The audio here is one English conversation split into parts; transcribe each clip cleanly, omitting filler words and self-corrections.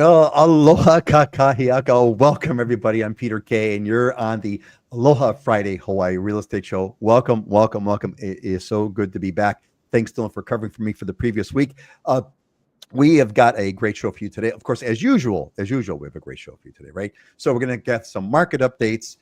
Oh, aloha kakahiaka. Welcome, everybody. I'm Peter K, and you're on the Aloha Friday Hawaii Real Estate Show. Welcome, welcome, welcome. It is so good to be back. Thanks, Dylan, for covering for me for the previous week. We have got a great show for you today. Of course, as usual, we have a great show for you today, right? So we're going to get some market updates.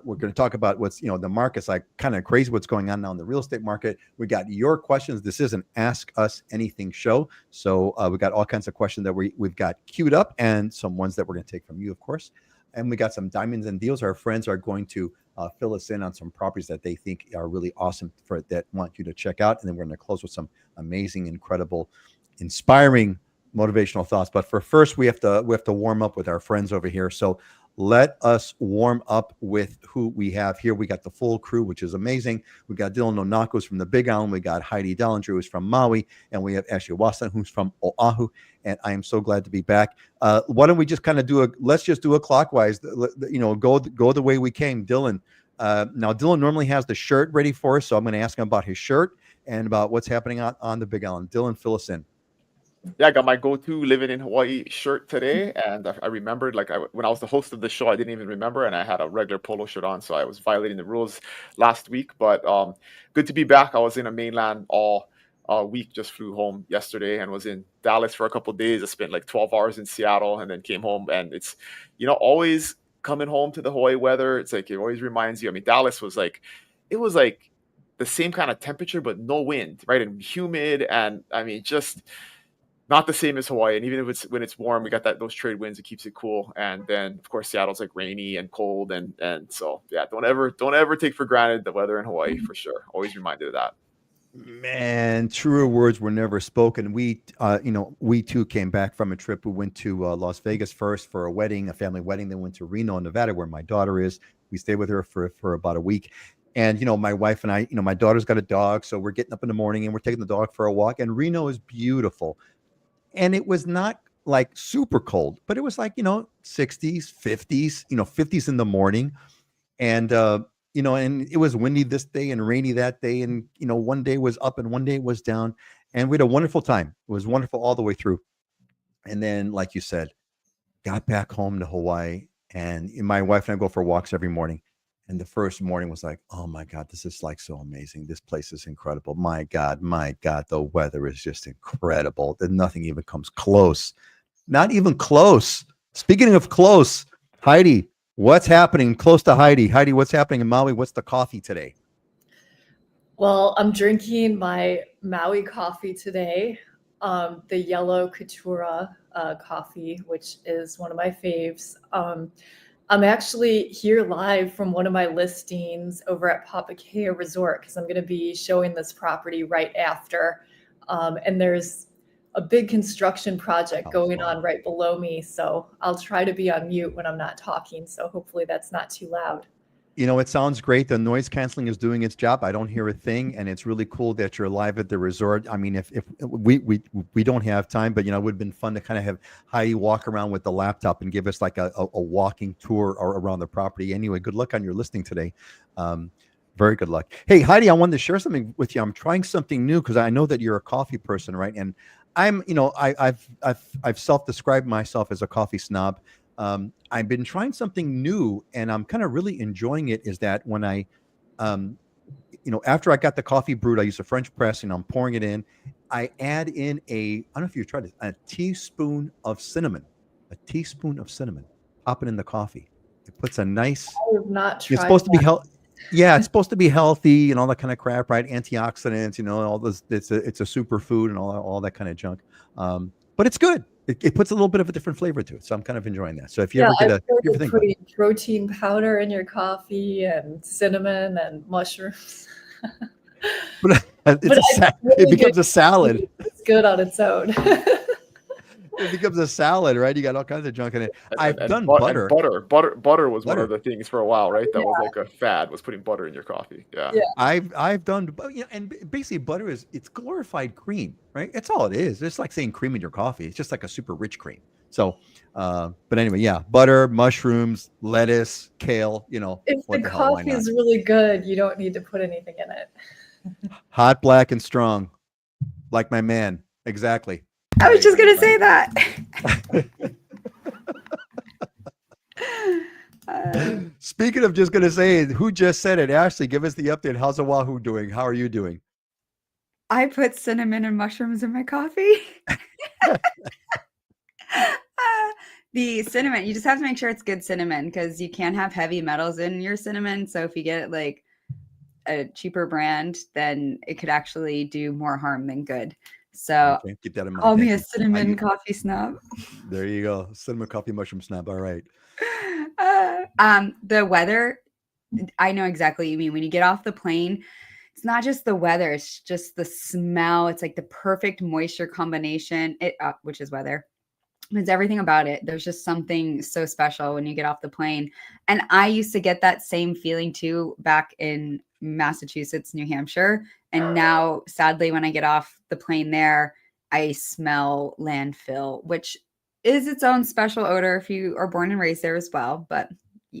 We're going to talk about what's, the market's like kind of crazy what's going on now in the real estate market. We got your questions. This is an Ask Us Anything show. So we got all kinds of questions that we've got queued up and some ones that we're going to take from you, of course. And we got some diamonds and deals. Our friends are going to fill us in on some properties that they think are really awesome that want you to check out. And then we're going to close with some amazing, incredible, inspiring motivational thoughts. But for first, we have to warm up with our friends over here. So let us warm up with who we have here. We got the full crew, which is amazing. We got Dylan Onakos from the Big Island. We got Heidi Dallinger, who's from Maui, and we have Ashley Wasson, who's from Oahu. And I am so glad to be back. Why don't we just kind of let's just do a clockwise, go the way we came. Dylan, now Dylan normally has the shirt ready for us, so I'm going to ask him about his shirt and about what's happening on the Big Island. Dylan, fill us in. Yeah, I got my go-to living in Hawaii shirt today, and I remembered when I was the host of the show, I didn't even remember, and I had a regular polo shirt on, so I was violating the rules last week. But good to be back. I was in a mainland all week, just flew home yesterday, and was in Dallas for a couple of days. I spent like 12 hours in Seattle, and then came home. And it's always coming home to the Hawaii weather. It's like it always reminds you. I mean, Dallas was like the same kind of temperature, but no wind, right, and humid, and I mean just not the same as Hawaii. And even if when it's warm, we got those trade winds, it keeps it cool. And then of course Seattle's like rainy and cold, and so yeah, don't ever take for granted the weather in Hawaii, for sure. Always reminded of that. Man, truer words were never spoken. We too came back from a trip. We went to Las Vegas first for a family wedding, then went to Reno, Nevada, where my daughter is. We stayed with her for about a week. And, my wife and I, my daughter's got a dog, so we're getting up in the morning and we're taking the dog for a walk. And Reno is beautiful. And it was not like super cold, but it was like, 60s, 50s, 50s in the morning. And, and it was windy this day and rainy that day. And, one day was up and one day was down. And we had a wonderful time. It was wonderful all the way through. And then, like you said, got back home to Hawaii. And my wife and I go for walks every morning. And the first morning was like, oh my God, this is like so amazing. This place is incredible. My God, the weather is just incredible. Nothing even comes close. Not even close. Speaking of close, Heidi, what's happening close to Heidi? Heidi, what's happening in Maui? What's the coffee today? Well, I'm drinking my Maui coffee today, the yellow Katura coffee, which is one of my faves. I'm actually here live from one of my listings over at Papakea Resort because I'm going to be showing this property right after. And there's a big construction project going on right below me. So I'll try to be on mute when I'm not talking. So hopefully that's not too loud. It sounds great. The noise canceling is doing its job. I don't hear a thing, and it's really cool that you're live at the resort. I mean, if we don't have time, but it would have been fun to kind of have Heidi walk around with the laptop and give us like a walking tour around the property. Anyway, good luck on your listing today. Very good luck. Hey, Heidi, I wanted to share something with you. I'm trying something new because I know that you're a coffee person, right? And I'm, I've self-described myself as a coffee snob. I've been trying something new and I'm kind of really enjoying it. Is that when I, after I got the coffee brewed, I use a French press and I'm pouring it in. I add in I don't know if you've tried this, a teaspoon of cinnamon, pop it in the coffee. It puts a nice, I have not tried. It's supposed to be healthy. Yeah, it's supposed to be healthy and all that kind of crap, right? Antioxidants, all this. It's a superfood and all that kind of junk. But it's good. It puts a little bit of a different flavor to it, so I'm kind of enjoying that. So if you ever get putting protein powder in your coffee and cinnamon and mushrooms, but it becomes a salad. It's good on its own. It becomes a salad, right? You got all kinds of junk in it. I've done butter. Butter was one of the things for a while, right? That was like a fad, was putting butter in your coffee. Yeah. I've done, and basically butter it's glorified cream, right? It's all it is. It's like saying cream in your coffee. It's just like a super rich cream. So, but anyway, yeah, butter, mushrooms, lettuce, kale. If the coffee is really good, you don't need to put anything in it. Hot, black, and strong, like my man. Exactly. I was just going to say that. Speaking of just going to say, who just said it? Ashley, give us the update. How's Oahu doing? How are you doing? I put cinnamon and mushrooms in my coffee. The cinnamon, you just have to make sure it's good cinnamon because you can't have heavy metals in your cinnamon. So if you get like a cheaper brand, then it could actually do more harm than good. So okay, keep that in mind. Call me a cinnamon coffee snob. There you go. Cinnamon coffee mushroom snob. All right. The weather, I know exactly what you mean. When you get off the plane, it's not just the weather, it's just the smell. It's like the perfect moisture combination, which is weather. It's everything about it. There's just something so special when you get off the plane. And I used to get that same feeling too back in Massachusetts, New Hampshire. And now, sadly, when I get off the plane there, I smell landfill, which is its own special odor if you are born and raised there as well. But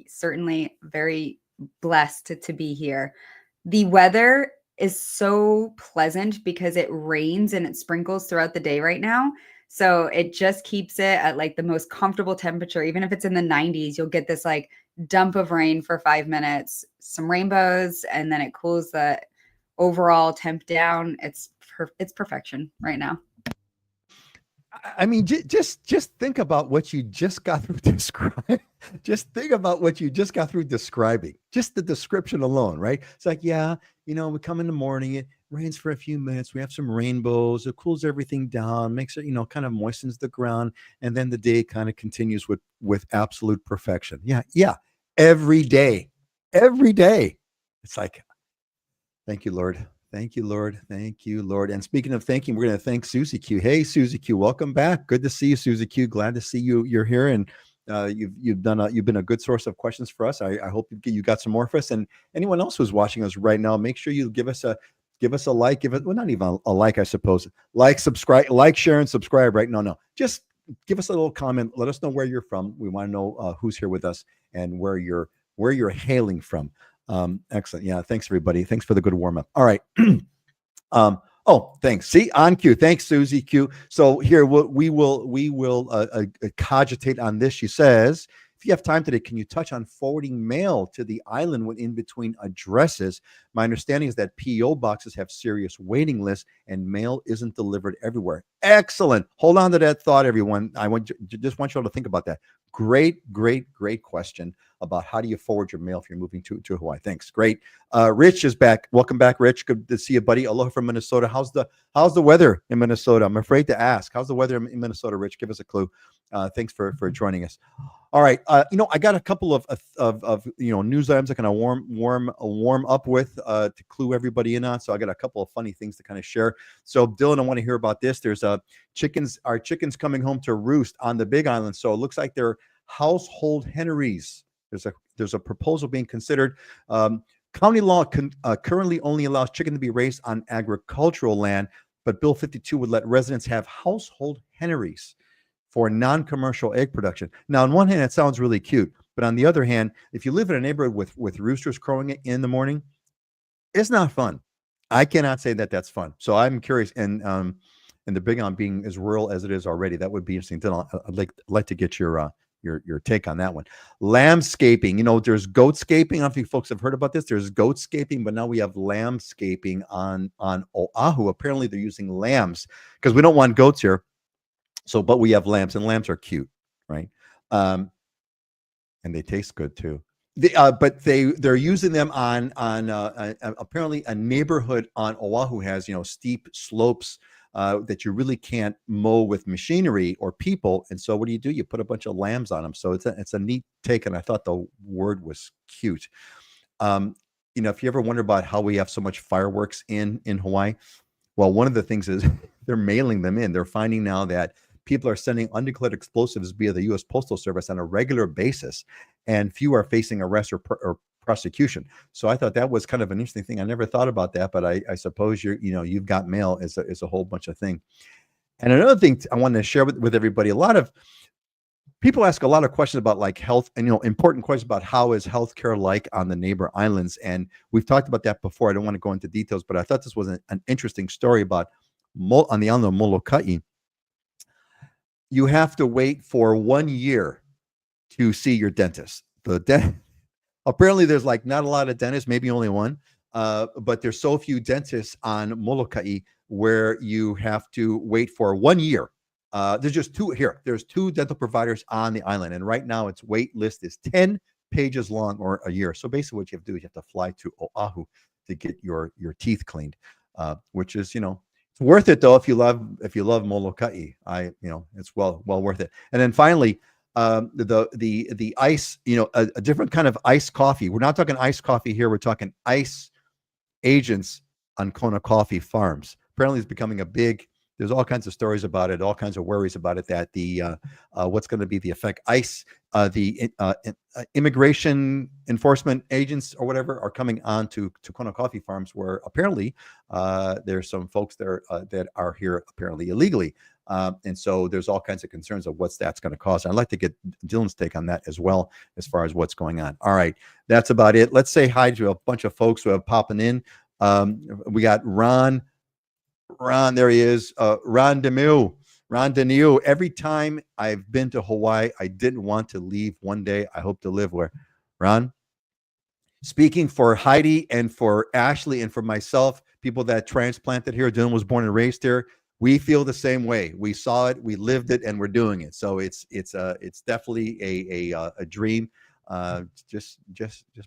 certainly very blessed to be here. The weather is so pleasant because it rains and it sprinkles throughout the day right now. So it just keeps it at like the most comfortable temperature. Even if it's in the 90s, you'll get this like dump of rain for 5 minutes, some rainbows, and then it cools the overall temp down. It's perfection right now. I mean, just think about what you just got through describing. Just think about what you just got through describing. Just the description alone, right? It's like, yeah, we come in the morning, it rains for a few minutes, we have some rainbows, it cools everything down, makes it, kind of moistens the ground, and then the day kind of continues with absolute perfection. Yeah. Every day. It's like, thank you, Lord. Thank you, Lord. Thank you, Lord. And speaking of thanking, we're going to thank Susie Q. Hey, Susie Q, welcome back. Good to see you, Susie Q. Glad to see you. You're here, and you've been a good source of questions for us. I hope you got some more for us. And anyone else who's watching us right now, make sure you give us a like. Not even a like, I suppose. Like, subscribe, share, and subscribe. Right? No. Just give us a little comment. Let us know where you're from. We want to know who's here with us and where you're hailing from. Excellent. Yeah. Thanks, everybody. Thanks for the good warm up. All right. Thanks. See, on cue. Thanks, Susie Q. So here we will cogitate on this. She says, if you have time today, can you touch on forwarding mail to the island when in between addresses? My understanding is that PO boxes have serious waiting lists and mail isn't delivered everywhere. Excellent. Hold on to that thought, everyone. I just want you all to think about that. Great question about how do you forward your mail if you're moving to Hawaii. Thanks. Great. Rich is back. Welcome back, Rich. Good to see you, buddy. Aloha from Minnesota. How's the weather in Minnesota? I'm afraid to ask. How's the weather in Minnesota, Rich? Give us a clue. Thanks for joining us. All right. I got a couple of news items I kind of warm up with to clue everybody in on. So I got a couple of funny things to kind of share. So Dylan, I want to hear about this. There's chickens coming home to roost on the Big Island. So it looks like they're household henneries. There's a proposal being considered. County law currently only allows chicken to be raised on agricultural land, but Bill 52 would let residents have household henneries for non-commercial egg production. Now, on one hand, it sounds really cute, but on the other hand, if you live in a neighborhood with roosters crowing in the morning, it's not fun. I cannot say that that's fun. So I'm curious, and the Big Island being as rural as it is already, that would be interesting. Dylan, I'd like to get your take on that one. Lamb-scaping, there's goat-scaping. I don't know if you folks have heard about this. There's goat-scaping, but now we have lamb-scaping on Oahu. Apparently they're using lambs because we don't want goats here. But we have lambs, and lambs are cute, right? And they taste good too. But they're using them on apparently a neighborhood on Oahu has steep slopes that you really can't mow with machinery or people. And so what do? You put a bunch of lambs on them. So it's a neat take, and I thought the word was cute. If you ever wonder about how we have so much fireworks in Hawaii, well, one of the things is they're mailing them in. They're finding now that people are sending undeclared explosives via the U.S. Postal Service on a regular basis, and few are facing arrest or prosecution. So I thought that was kind of an interesting thing. I never thought about that, but I suppose you've got mail is a whole bunch of thing. And another thing I wanted to share with everybody, a lot of people ask a lot of questions about like health and important questions about how is healthcare like on the neighbor islands, and we've talked about that before. I don't want to go into details, but I thought this was an interesting story about on the island of Molokai. You have to wait for 1 year to see your dentist. apparently there's like not a lot of dentists, maybe only one, but there's so few dentists on Molokai where you have to wait for 1 year. There's just two here. There's two dental providers on the island, and right now its wait list is 10 pages long or a year. So basically what you have to do is you have to fly to Oahu to get your teeth cleaned, which is, it's worth it though if you love Molokai. It's well worth it. And then finally, the ice, a different kind of iced coffee. We're not talking iced coffee here. We're talking ice agents on Kona coffee farms. Apparently it's becoming there's all kinds of stories about it, all kinds of worries about it, that what's going to be the effect. The immigration enforcement agents or whatever are coming on to Kona coffee farms, where apparently there's some folks there that are here apparently illegally. And so there's all kinds of concerns of what's that's going to cause. I'd like to get Dylan's take on that as well, as far as what's going on. All right, that's about it. Let's say hi to a bunch of folks who have popping in. We got Ron, there he is. Ron Demu. Every time I've been to Hawaii, I didn't want to leave. One day, I hope to live where. Ron, speaking for Heidi and for Ashley and for myself, people that transplanted here, Dylan was born and raised here. We feel the same way. We saw it, we lived it, and we're doing it. So it's definitely a dream. Just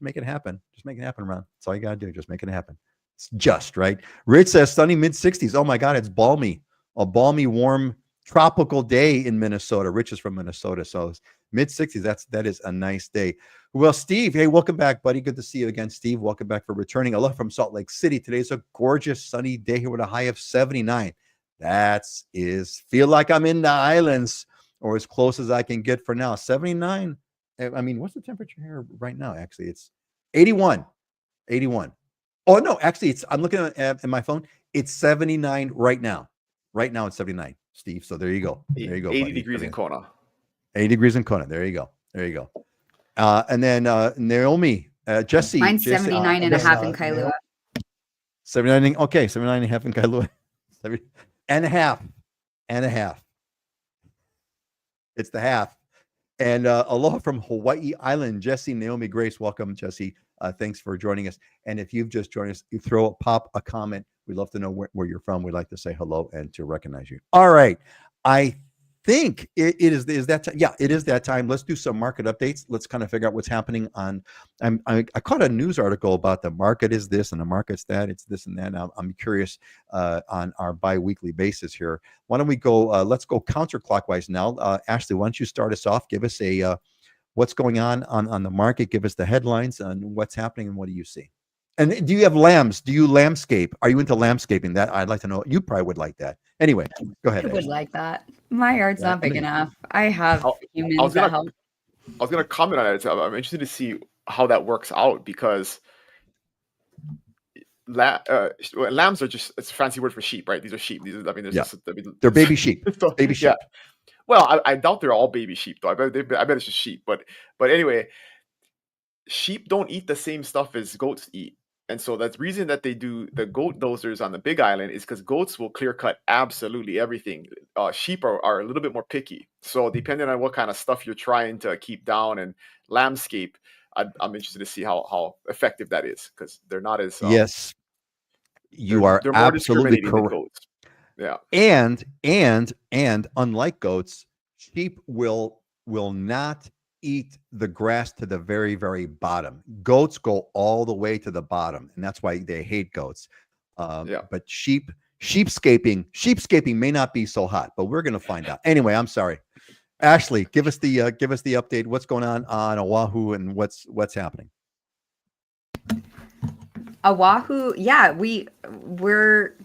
make it happen. Just make it happen, Ron. That's all you gotta do. Just make it happen. It's just right. Rich says sunny mid-60s. Oh my God, it's balmy. A balmy, warm, tropical day in Minnesota. Rich is from Minnesota, so mid-60s. That is a nice day. Well, Steve, hey, welcome back, buddy. Good to see you again, Steve. Welcome back for returning. Aloha from Salt Lake City. Today's a gorgeous sunny day here with a high of 79. Feel like I'm in the islands, or as close as I can get for now. 79. I mean, what's the temperature here right now? Actually, it's 81. 81. Oh no, actually, I'm looking at my phone. It's 79 right now. Right now, it's 79, Steve. So there you go. There you go. 80 buddy. degrees in Kona. 80 degrees in Kona. There you go. There you go. And then Naomi, Jesse. Mine's 79 and a half in Kailua. 79. Okay, 79 and a half in Kailua. 70 and a half. And a half. It's the half. And aloha from Hawaii Island, Jesse, Naomi, Grace. Welcome, Jesse. Thanks for joining us. And if you've just joined us, you pop a comment. We'd love to know where you're from. We'd like to say hello and to recognize you. All right. I think it is that time. Yeah, it is that time. Let's do some market updates. Let's kind of figure out what's happening on. I caught a news article about the market is this and the market's that. It's this and that. I'm curious on our bi-weekly basis here. Why don't we go? Let's go counterclockwise now. Ashley, why don't you start us off? Give us a what's going on the market. Give us the headlines on what's happening and what do you see. And do you have lambs? Do you lamb-scape? Are you into lamb-scaping? That I'd like to know. You probably would like that. Anyway, go ahead. I would like that. My yard's not big enough. I have humans that help. I was going to comment on it. I'm interested to see how that works out, because lambs are it's a fancy word for sheep, right? These are sheep. They're baby sheep. Baby sheep. Yeah. Well, I doubt they're all baby sheep, though. I bet it's just sheep. But anyway, sheep don't eat the same stuff as goats eat. And so that's the reason that they do the goat dozers on the Big Island is because goats will clear cut absolutely everything. Sheep are a little bit more picky. So depending on what kind of stuff you're trying to keep down and lamb-scape, I'm interested to see how effective that is, because they're not as yes, you are they're more absolutely discriminating than correct. Goats. Yeah, and unlike goats, sheep will not eat the grass to the very, very bottom. Goats go all the way to the bottom, and that's why they hate goats. But sheepscaping may not be so hot, but we're going to find out. Anyway, I'm sorry. Ashley, give us the update. What's going on Oahu and what's happening? Oahu, yeah, we're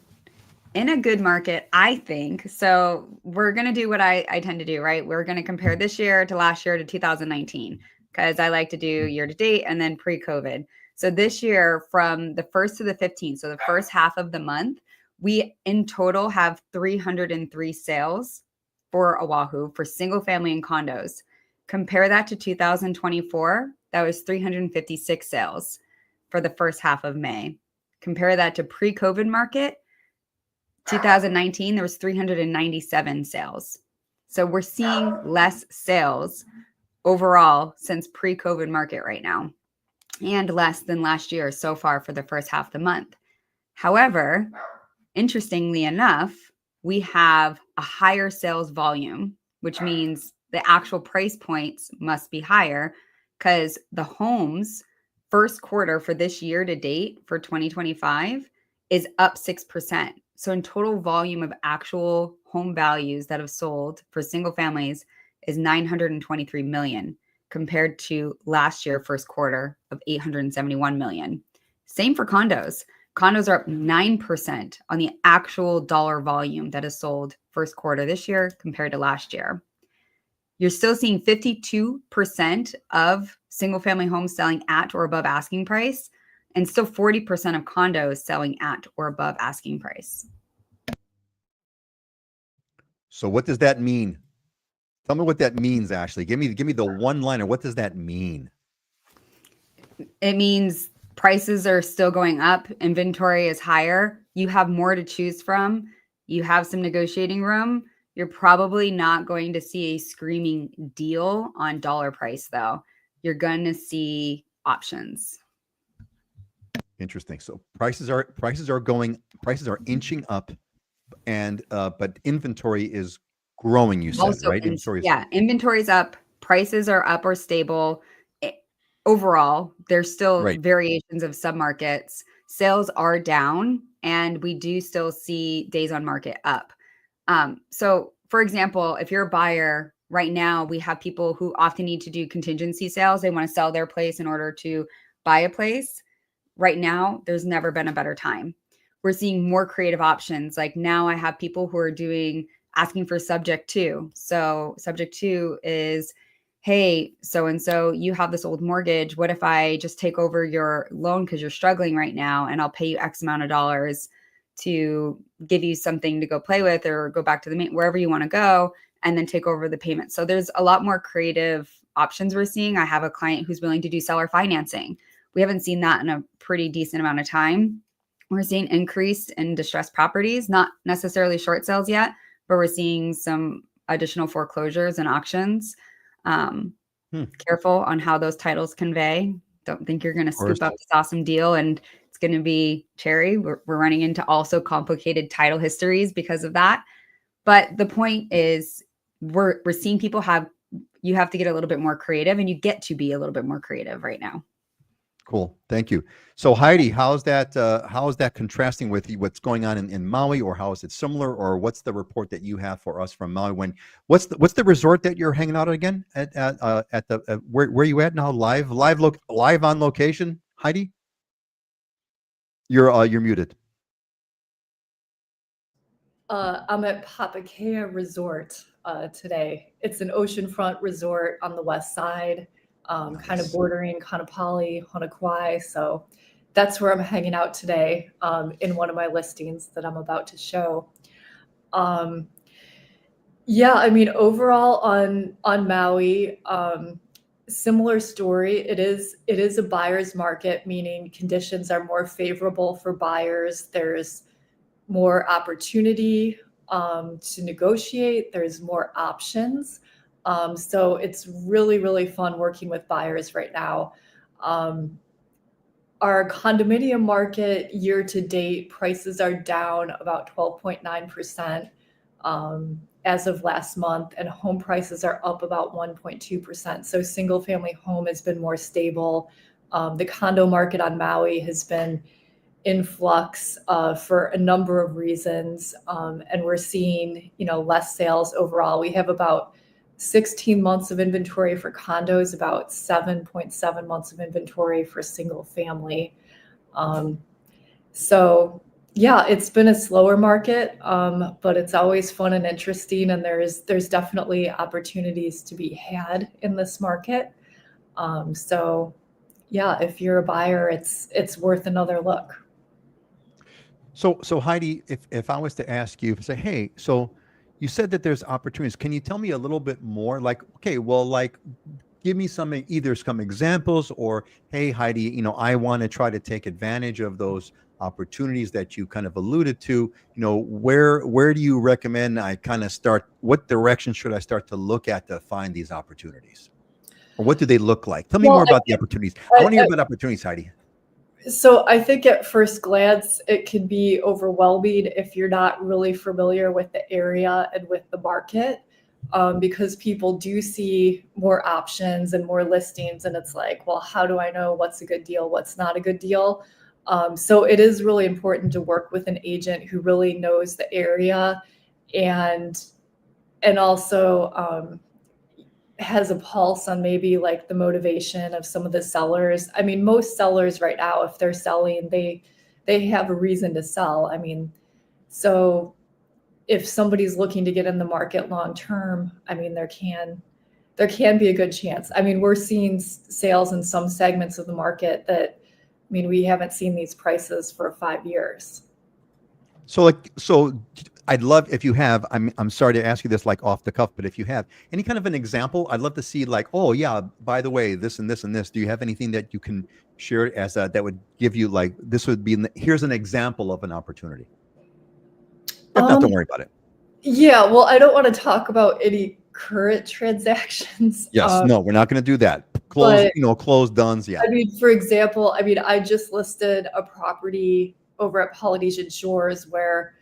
in a good market, I think. So we're going to do what I tend to do, right? We're going to compare this year to last year to 2019, because I like to do year to date and then pre-COVID. So this year, from the 1st to the 15th, so the first half of the month, we in total have 303 sales for Oahu for single family and condos. Compare that to 2024, that was 356 sales for the first half of May. Compare that to pre-COVID market, 2019, there was 397 sales. So we're seeing less sales overall since pre-COVID market right now, and less than last year so far for the first half of the month. However, interestingly enough, we have a higher sales volume, which means the actual price points must be higher because the homes first quarter for this year to date for 2025 is up 6%. So in total volume of actual home values that have sold for single families is 923 million compared to last year first quarter of 871 million. Same for condos. Condos are up 9% on the actual dollar volume that is sold first quarter this year compared to last year. You're still seeing 52% of single family homes selling at or above asking price, and still 40% of condos selling at or above asking price. So what does that mean? Tell me what that means, Ashley. Give me the one liner. What does that mean? It means prices are still going up. Inventory is higher. You have more to choose from. You have some negotiating room. You're probably not going to see a screaming deal on dollar price, though. You're going to see options. Interesting. So prices are inching up, and but inventory is growing. You said, Also, right? inventory's up. Prices are up or stable. Overall, there's still variations of submarkets. Sales are down, and we do still see days on market up. So, for example, if you're a buyer right now, we have people who often need to do contingency sales. They want to sell their place in order to buy a place. Right now, there's never been a better time. We're seeing more creative options. Like now I have people who are asking for subject to. So subject to is, hey, so-and-so, you have this old mortgage. What if I just take over your loan because you're struggling right now, and I'll pay you X amount of dollars to give you something to go play with or go back to wherever you want to go, and then take over the payment. So there's a lot more creative options we're seeing. I have a client who's willing to do seller financing. We haven't seen that in a pretty decent amount of time. We're seeing increase in distressed properties, not necessarily short sales yet, but we're seeing some additional foreclosures and auctions. Careful on how those titles convey. Don't think you're going to scoop up this awesome deal and it's going to be cherry. We're running into also complicated title histories because of that. But the point is we're seeing people you have to get a little bit more creative, and you get to be a little bit more creative right now. Cool. Thank you. So Heidi, how is that contrasting with what's going on in Maui, or how is it similar, or what's the report that you have for us from Maui? What's the resort that you're hanging out at again where are you at now? Live on location, Heidi? You're muted. I'm at Papakea Resort today. It's an oceanfront resort on the west side. Kind of bordering Kanapali, Honokauai. So that's where I'm hanging out today in one of my listings that I'm about to show. Overall on Maui, similar story. It is a buyer's market, meaning conditions are more favorable for buyers. There's more opportunity to negotiate. There's more options. So it's really, really fun working with buyers right now. Our condominium market year to date, prices are down about 12.9% as of last month, and home prices are up about 1.2%. So single family home has been more stable. The condo market on Maui has been in flux for a number of reasons, and we're seeing less sales overall. We have about 16 months of inventory for condos, about 7.7 months of inventory for single family. It's been a slower market, but it's always fun and interesting, and there's definitely opportunities to be had in this market. If you're a buyer, it's worth another look. So Heidi, if I was to ask you, say, hey, so you said that there's opportunities. Can you tell me a little bit more? Give me some examples, or hey, Heidi, I want to try to take advantage of those opportunities that you kind of alluded to. Where do you recommend I kind of start? What direction should I start to look at to find these opportunities? Or what do they look like? Tell me Well, more about the opportunities. I want to hear about opportunities, Heidi. So I think at first glance, it can be overwhelming if you're not really familiar with the area and with the market, because people do see more options and more listings. And it's like, well, how do I know what's a good deal, what's not a good deal? So it is really important to work with an agent who really knows the area and also has a pulse on maybe like the motivation of some of the sellers. I mean, most sellers right now, if they're selling, they have a reason to sell. I mean, so if somebody's looking to get in the market long term, I mean, there can be a good chance. I mean, we're seeing sales in some segments of the market that, I mean, we haven't seen these prices for 5 years. So I'd love if you have, I'm sorry to ask you this like off the cuff, but if you have any kind of an example, I'd love to see like, oh yeah, by the way, this and this and this. Do you have anything that you can share as that would give you like, this would be, here's an example of an opportunity? If not, don't worry about it. Yeah, well, I don't want to talk about any current transactions. Yes, no, we're not going to do that. Closed dones. Yeah. I mean, for example, I just listed a property over at Polynesian Shores where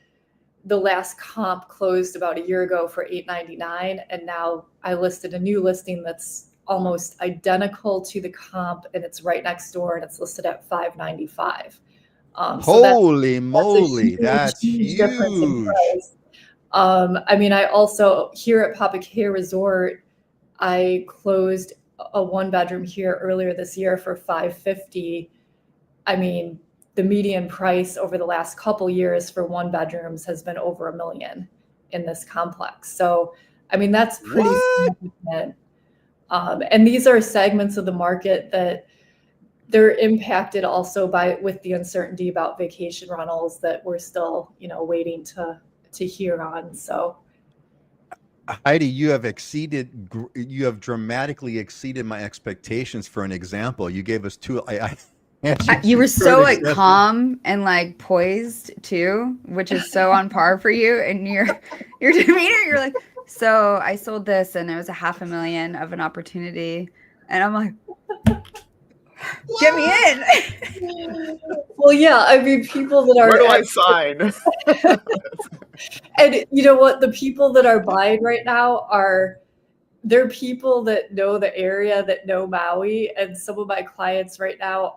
the last comp closed about a year ago for $899, and now I listed a new listing that's almost identical to the comp, and it's right next door, and it's listed at $595. Holy moly, that's huge. Difference in price. I mean, I also here at Papakea Resort, I closed a 1-bedroom here earlier this year for $550. I mean, the median price over the last couple years for 1-bedrooms has been over $1 million in this complex. So, I mean, that's pretty significant. And these are segments of the market that they're impacted also with the uncertainty about vacation rentals that we're still, waiting to hear on. So, Heidi, you have dramatically exceeded my expectations for an example. You gave us two. You were so like calm and like poised too, which is so on par for you. And your demeanor, you're like, so I sold this and it was $500,000 of an opportunity. And I'm like, get me in. Well, yeah, I mean, people that are. Where do I sign? And you know what? The people that are buying right now they're people that know the area, that know Maui. And some of my clients right now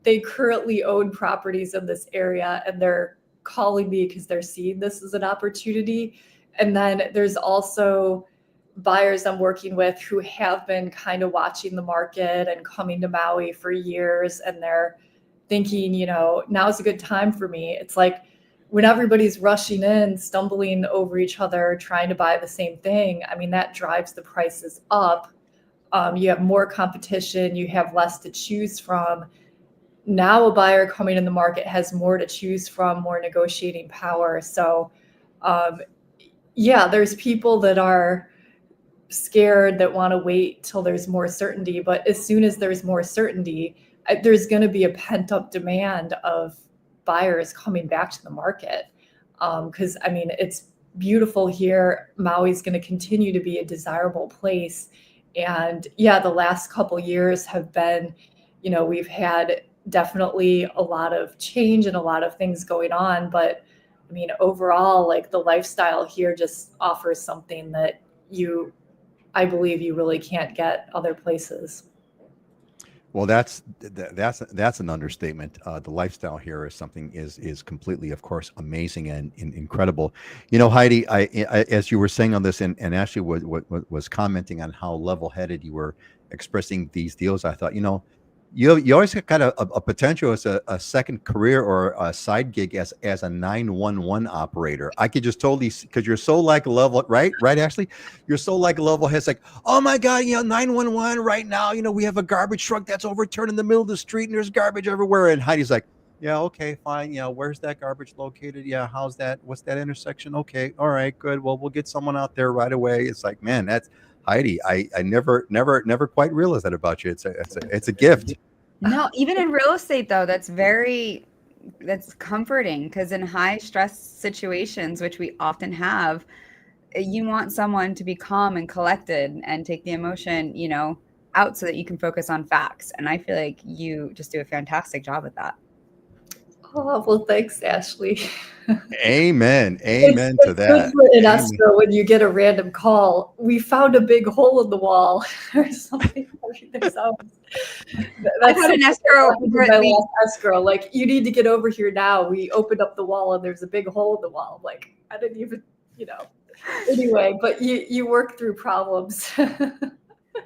they currently own properties in this area, and they're calling me because they're seeing this as an opportunity. And then there's also buyers I'm working with who have been kind of watching the market and coming to Maui for years, and they're thinking, now's a good time for me. It's like when everybody's rushing in, stumbling over each other, trying to buy the same thing, I mean, that drives the prices up. You have more competition, you have less to choose from. Now a buyer coming in the market has more to choose from, more negotiating power. So yeah, there's people that are scared that want to wait till there's more certainty. But as soon as there's more certainty, there's going to be a pent-up demand of buyers coming back to the market. Because I mean, it's beautiful here. Maui's going to continue to be a desirable place. And yeah, the last couple years have been, we've had definitely a lot of change and a lot of things going on. But I mean, overall, like the lifestyle here just offers something that I believe you really can't get other places. Well, that's an understatement. The lifestyle here is completely, of course, amazing and incredible. Heidi, I as you were saying on this, and Ashley was commenting on how level-headed you were expressing these deals. I thought, you always got a potential as a second career or a side gig as a 911 operator. I could just totally, because you're so like level, right, Ashley? You're so like level head. It's like, oh my God, 911 right now. We have a garbage truck that's overturned in the middle of the street and there's garbage everywhere. And Heidi's like, yeah, okay, fine. Where's that garbage located? Yeah, how's that? What's that intersection? Okay, all right, good. Well, we'll get someone out there right away. It's like, man, that's Heidi. I never quite realized that about you. It's a gift. No, even in real estate though, that's comforting, because in high stress situations, which we often have, you want someone to be calm and collected and take the emotion, out so that you can focus on facts. And I feel like you just do a fantastic job at that. Oh, well, thanks, Ashley. Amen. Amen to It's that. good for an Amen. escrow when you get a random call. We found a big hole in the wall or something. There's always, I thought an escrow. my last escrow. Like, you need to get over here now. We opened up the wall and there's a big hole in the wall. Like, I didn't even, Anyway, but you work through problems.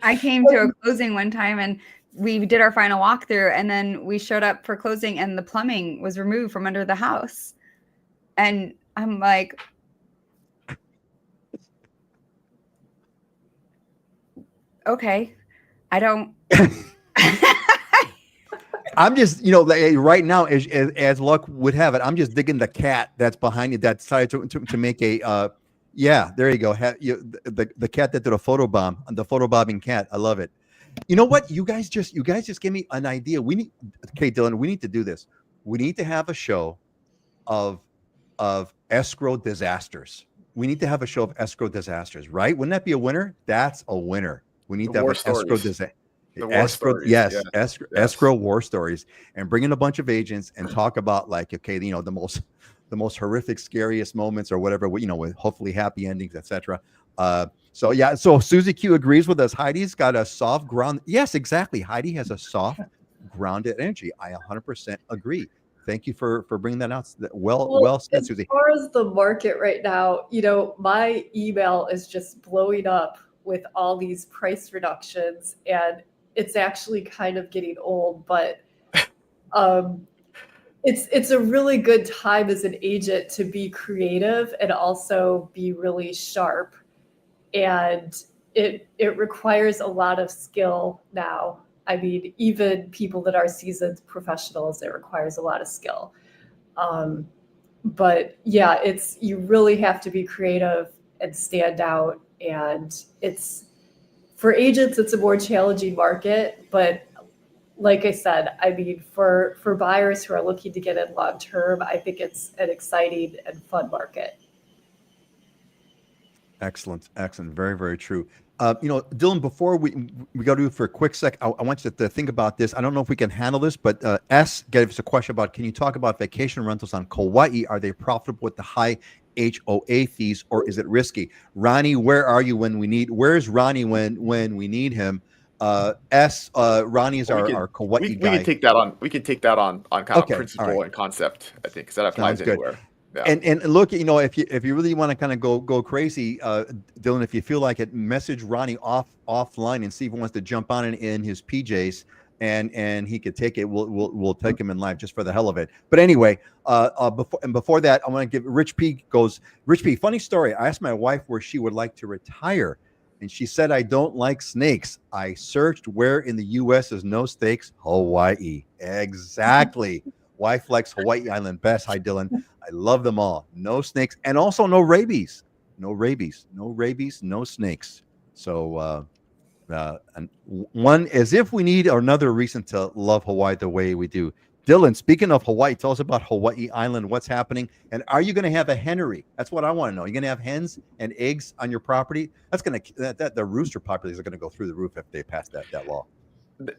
I came to a closing one time and we did our final walkthrough, and then we showed up for closing and the plumbing was removed from under the house. And I'm like, okay, I don't. I'm just, right now, as luck would have it, I'm just digging the cat that's behind you that decided to make a, yeah, there you go. The cat that did a photobombing cat. I love it. You know what? You guys just gave me an idea. Okay, Dylan, we need to do this. We need to have a show of escrow disasters. We need to have a show of escrow disasters, right? Wouldn't that be a winner? That's a winner. We need to have an escrow disaster. Escrow war stories, and bring in a bunch of agents and talk about, like, okay, the most horrific, scariest moments or whatever, with hopefully happy endings, etc. So Susie Q agrees with us. Heidi's got a soft ground. Yes, exactly. Heidi has a soft, grounded energy. I 100% agree. Thank you for bringing that out. Well said, Susie. As far as the market right now, my email is just blowing up with all these price reductions, and it's actually kind of getting old, but it's a really good time as an agent to be creative and also be really sharp. And it requires a lot of skill now. I mean, even people that are seasoned professionals, it requires a lot of skill. But yeah, you really have to be creative and stand out. And for agents, it's a more challenging market. But like I said, I mean, for buyers who are looking to get in long term, I think it's an exciting and fun market. Excellent. Very, very true. Dylan, before we go to for a quick sec, I want you to think about this. I don't know if we can handle this, but S gave us a question about, can you talk about vacation rentals on Kauai? Are they profitable with the high HOA fees, or is it risky? Ronnie, where are you where's Ronnie when we need him? Ronnie is our Kauai guy. We can take that on kind of principle and concept, I think, because that applies anywhere. Yeah. And look, if you really want to kind of go crazy, Dylan, if you feel like it, message Ronnie offline and see if he wants to jump on in his PJs, and he could take it. We'll take him in live just for the hell of it. But anyway, before that, I want to give Rich P. Funny story. I asked my wife where she would like to retire, and she said, I don't like snakes. I searched where in the U.S. is no snakes. Hawaii. Exactly. Wife likes Hawaii Island best. Hi, Dylan. I love them all. No snakes, and also no rabies. No snakes. So and one, as if we need another reason to love Hawaii the way we do. Dylan, speaking of Hawaii, tell us about Hawaii Island. What's happening? And are you going to have a hennery? That's what I want to know. You're going to have hens and eggs on your property? That's going to the rooster populations are going to go through the roof if they pass that law.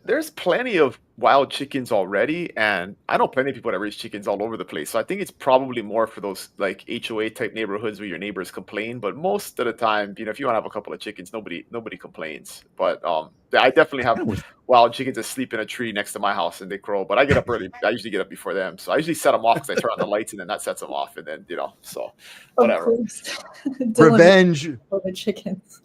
There's plenty of wild chickens already, and I know plenty of people that raise chickens all over the place. So I think it's probably more for those like HOA type neighborhoods where your neighbors complain. But most of the time, if you want to have a couple of chickens, nobody complains. But I definitely have wild chickens that sleep in a tree next to my house and they crow. But I get up early. I usually get up before them, so I usually set them off because I turn on the lights and then that sets them off, and then so whatever. Revenge for the chickens.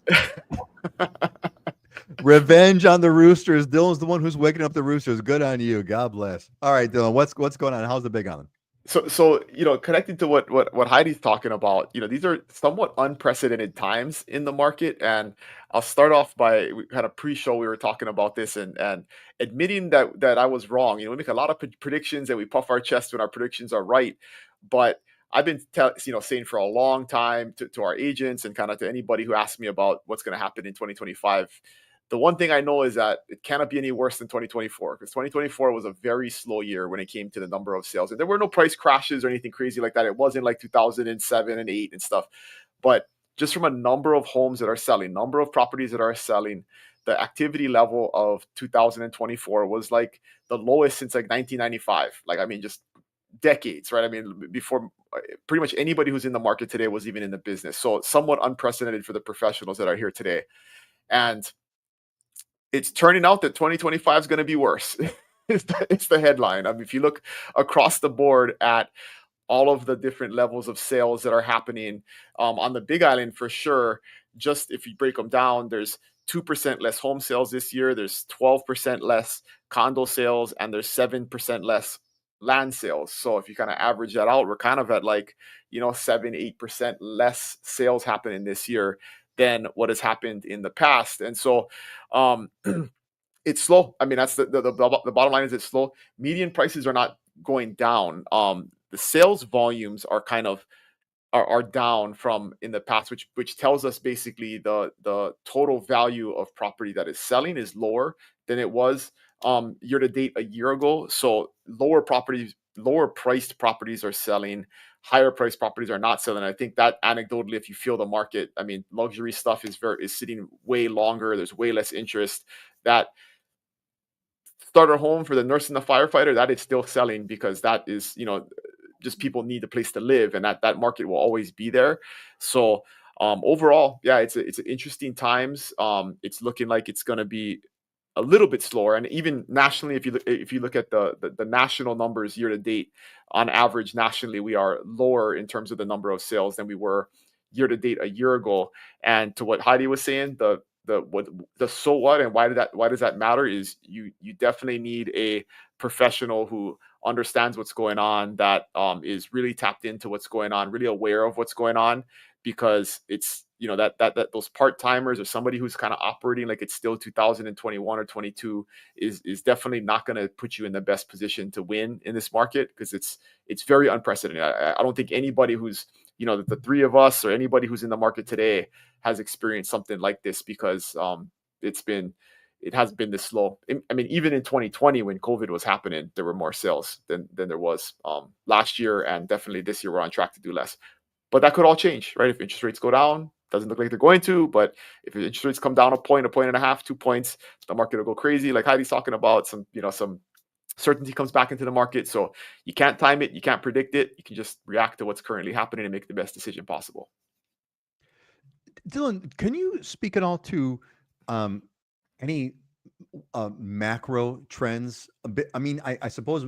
Revenge on the roosters. Dylan's the one who's waking up the roosters. Good on you. God bless. All right, Dylan, what's going on? How's the big island? So connected to what Heidi's talking about, these are somewhat unprecedented times in the market. And I'll start off by, we had a pre-show, we were talking about this and admitting that I was wrong. We make a lot of predictions and we puff our chest when our predictions are right. But I've been saying for a long time to our agents and kind of to anybody who asks me about what's going to happen in 2025. The one thing I know is that it cannot be any worse than 2024, because 2024 was a very slow year when it came to the number of sales. And there were no price crashes or anything crazy like that. It wasn't like 2007 and 8 and stuff. But just from a number of homes that are selling, number of properties that are selling, the activity level of 2024 was like the lowest since like 1995. Like, I mean, just decades, right? I mean, before pretty much anybody who's in the market today was even in the business. So it's somewhat unprecedented for the professionals that are here today. And it's turning out that 2025 is going to be worse. It's the headline. I mean, if you look across the board at all of the different levels of sales that are happening on the Big Island, for sure, just if you break them down, there's 2% less home sales this year, there's 12% less condo sales, and there's 7% less land sales. So if you kind of average that out, we're kind of at like, 7-8% less sales happening this year than what has happened in the past. And so it's slow. I mean, that's the bottom line is it's slow. Median prices are not going down. The sales volumes are kind of are down from in the past, which tells us basically the total value of property that is selling is lower than it was year to date a year ago. So lower priced properties are selling, higher priced properties are not selling. I think that anecdotally, if you feel the market, I mean, luxury stuff is sitting way longer. There's way less interest. That starter home for the nurse and the firefighter, that is still selling because that is, just people need a place to live, and that market will always be there. So overall, yeah, it's interesting times. It's looking like it's going to be a little bit slower, and even nationally, if you look at the national numbers year to date, on average nationally, we are lower in terms of the number of sales than we were year to date a year ago. And to what Heidi was saying, the so what and why does that matter is you definitely need a professional who understands what's going on, that is really tapped into what's going on, really aware of what's going on, because it's that those part-timers or somebody who's kind of operating like it's still 2021 or 22 is definitely not going to put you in the best position to win in this market, because it's very unprecedented. I don't think anybody who's the three of us or anybody who's in the market today has experienced something like this, because it hasn't been this slow. I mean, even in 2020 when COVID was happening, there were more sales than there was last year, and definitely this year we're on track to do less. But that could all change, right? If interest rates go down, doesn't look like they're going to, but if interest rates come down a point and a half, 2 points, the market will go crazy. Like Heidi's talking about, some certainty comes back into the market. So you can't time it, you can't predict it. You can just react to what's currently happening and make the best decision possible. Dylan, can you speak at all to any macro trends? A bit. I mean, I suppose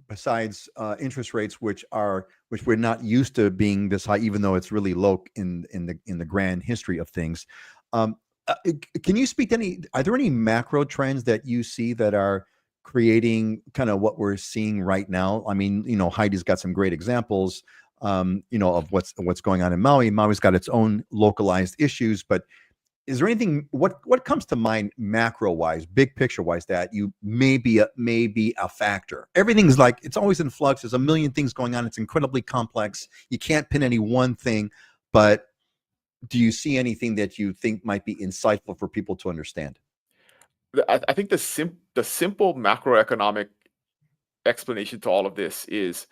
besides interest rates, which we're not used to being this high, even though it's really low in the grand history of things. Can you speak to are there any macro trends that you see that are creating kind of what we're seeing right now? I mean, Heidi's got some great examples, of what's going on in Maui. Maui's got its own localized issues, but is there anything, what comes to mind macro wise, big picture wise, that you may be a factor? Everything's like, it's always in flux. There's a million things going on. It's incredibly complex. You can't pin any one thing, but do you see anything that you think might be insightful for people to understand? I think the simple macroeconomic explanation to all of this is,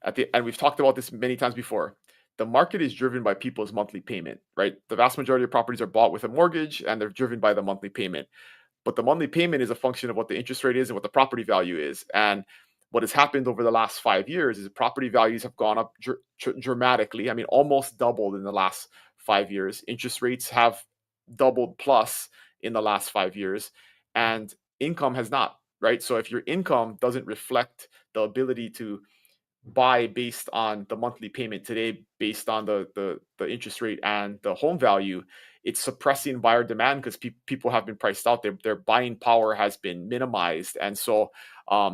and we've talked about this many times before, the market is driven by people's monthly payment, right? The vast majority of properties are bought with a mortgage, and they're driven by the monthly payment. But the monthly payment is a function of what the interest rate is and what the property value is. And what has happened over the last 5 years is that property values have gone up dramatically. I mean, almost doubled in the last 5 years. Interest rates have doubled plus in the last 5 years, and income has not, right? So if your income doesn't reflect the ability to buy based on the monthly payment today, based on the interest rate and the home value, it's suppressing buyer demand, because people have been priced out. Their buying power has been minimized. And so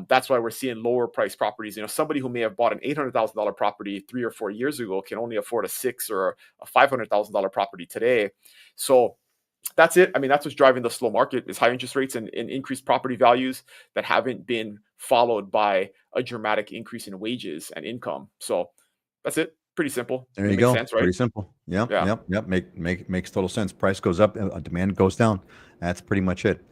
that's why we're seeing lower priced properties. Somebody who may have bought an $800,000 property 3 or 4 years ago can only afford a $600,000 or a $500,000 property today. So that's it. I mean, that's what's driving the slow market, is high interest rates and increased property values that haven't been followed by a dramatic increase in wages and income. So that's it. Pretty simple. There you go. Sense, right? Pretty simple. Yep. Makes total sense. Price goes up, demand goes down. That's pretty much it.